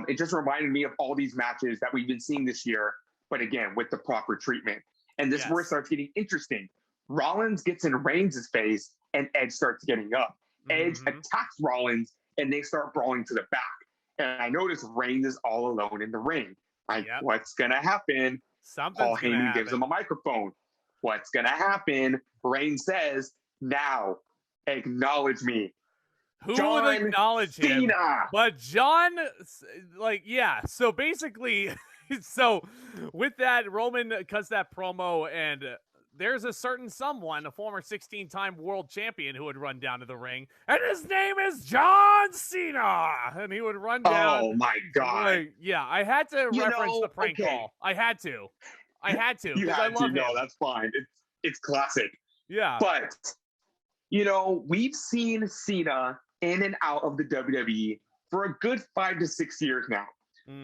It just reminded me of all these matches that we've been seeing this year, but again, with the proper treatment. And this is where it starts getting interesting. Rollins gets in Reigns' face, and Edge starts getting up. Edge attacks Rollins, and they start brawling to the back. And I notice Reigns is all alone in the ring. What's going to happen? Paul Heyman gives him a microphone. What's going to happen? Reigns says, "Now, acknowledge me." Who would acknowledge him? Cena. But John, so basically, with that, Roman cuts that promo, and there's a certain someone, a former 16-time world champion, who would run down to the ring, and his name is John Cena, and he would run down. Oh my God! I had to reference the prank call. I had to. You had I love to. No, him. that's fine. It's classic. Yeah. But we've seen Cena in and out of the WWE for a good 5 to 6 years now.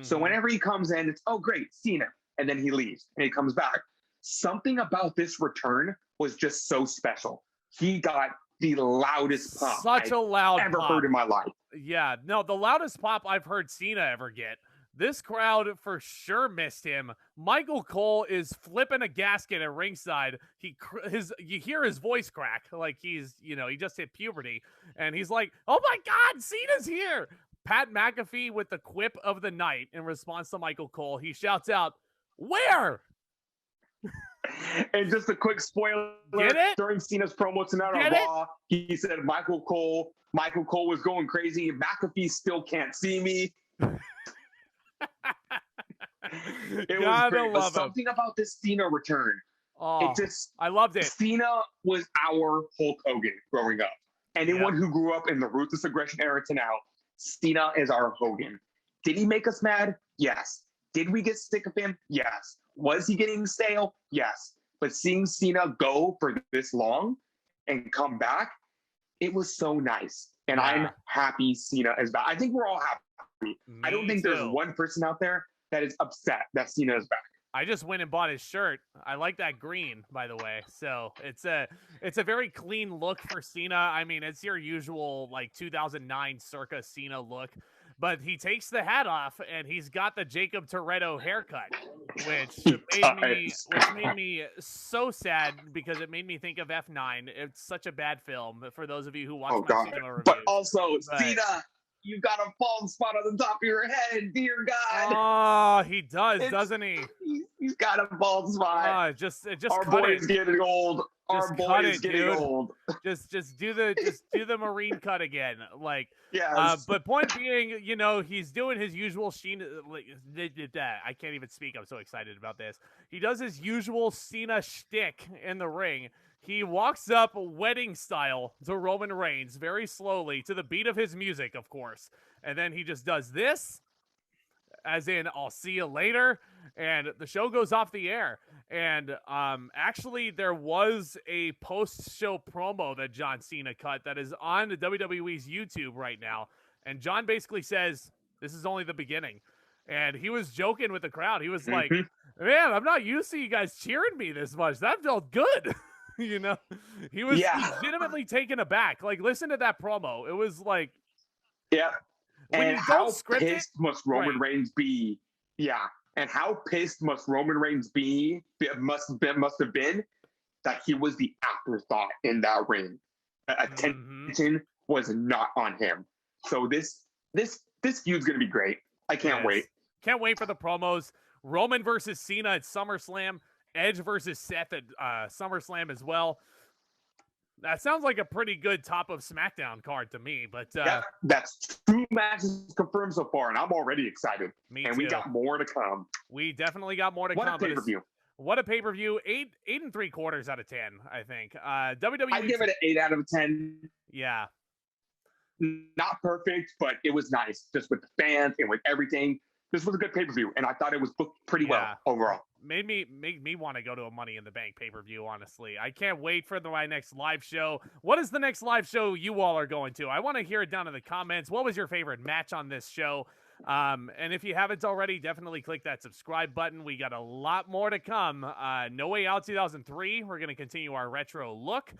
So whenever he comes in, it's, oh great, Cena, and then he leaves and he comes back. Something about this return was just so special. He got the loudest pop Such a loud I've ever pop. heard in my life. Yeah, no, the loudest pop I've heard Cena ever get. This crowd for sure missed him. Michael Cole is flipping a gasket at ringside. You hear his voice crack like he's, he just hit puberty. And he's like, "Oh my God, Cena's here." Pat McAfee with the quip of the night in response to Michael Cole. He shouts out, "Where?" And just a quick spoiler, during Cena's promo tonight on Raw, he said Michael Cole was going crazy. McAfee still can't see me. It was great. But something about this Cena return Oh, I loved it. Cena was our Hulk Hogan growing up. Anyone who grew up in the Ruthless Aggression era to now, Cena is our Hogan. Did he make us mad? Yes. Did we get sick of him? Yes. Was he getting stale? Yes. But seeing Cena go for this long and come back, it was so nice. And I'm happy Cena is back. I think we're all happy. I don't think there's one person out there that is upset that Cena is back. I just went and bought his shirt. I like that green, by the way. So it's a very clean look for Cena. I mean, it's your usual like 2009 circa Cena look, but he takes the hat off and he's got the Jacob Toretto haircut, which made me so sad because it made me think of F9. It's such a bad film for those of you who watch my cinema reviews. But also, Cena, you got a bald spot on the top of your head, dear God. Oh, he does, doesn't he? He's got a bald spot. Our boy is getting old. Our boy is getting old. Just do the marine cut again, like. Yeah. But point being, you know, he's doing his usual Cena. I can't even speak. I'm so excited about this. He does his usual Cena shtick in the ring. He walks up wedding style to Roman Reigns very slowly to the beat of his music, of course. And then he just does this, as in, I'll see you later. And the show goes off the air. And actually, there was a post-show promo that John Cena cut that is on WWE's YouTube right now. And John basically says, this is only the beginning. And he was joking with the crowd. He was like, man, I'm not used to you guys cheering me this much. That felt good. You know, he was legitimately taken aback. Like, listen to that promo. It was like, and how pissed must Roman Reigns be? Yeah, and how pissed must Roman Reigns be? Must have been that he was the afterthought in that ring. Attention was not on him. So this feud's gonna be great. I can't wait. Can't wait for the promos. Roman versus Cena at SummerSlam. Edge versus Seth at SummerSlam as well. That sounds like a pretty good top of SmackDown card to me, but that's 2 matches confirmed so far, and I'm already excited. Me too. We got more to come. We definitely got more to come. What a pay-per-view. What a pay-per-view. 8 3/4 out of 10, I think. WWE. I give it an 8 out of 10. Yeah. Not perfect, but it was nice. Just with the fans and with everything. This was a good pay-per-view, and I thought it was booked pretty well overall. Made me want to go to a Money in the Bank pay-per-view, honestly. I can't wait for my next live show. What is the next live show you all are going to? I want to hear it down in the comments. What was your favorite match on this show? And if you haven't already, definitely click that subscribe button. We got a lot more to come. No Way Out 2003. We're going to continue our retro look.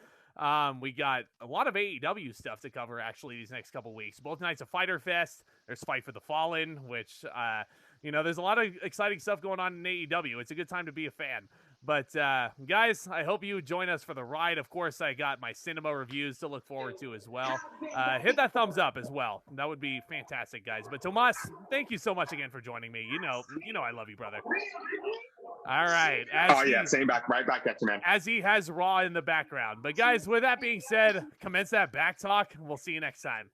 We got a lot of AEW stuff to cover, actually, these next couple weeks. Both nights of Fyter Fest. There's Fight for the Fallen, which, you know, there's a lot of exciting stuff going on in AEW. It's a good time to be a fan. But, guys, I hope you join us for the ride. Of course, I got my cinema reviews to look forward to as well. Hit that thumbs up as well. That would be fantastic, guys. But, Tomas, thank you so much again for joining me. You know I love you, brother. All right. Same back, right back at you, man. As he has Raw in the background. But, guys, with that being said, commence that back talk. We'll see you next time.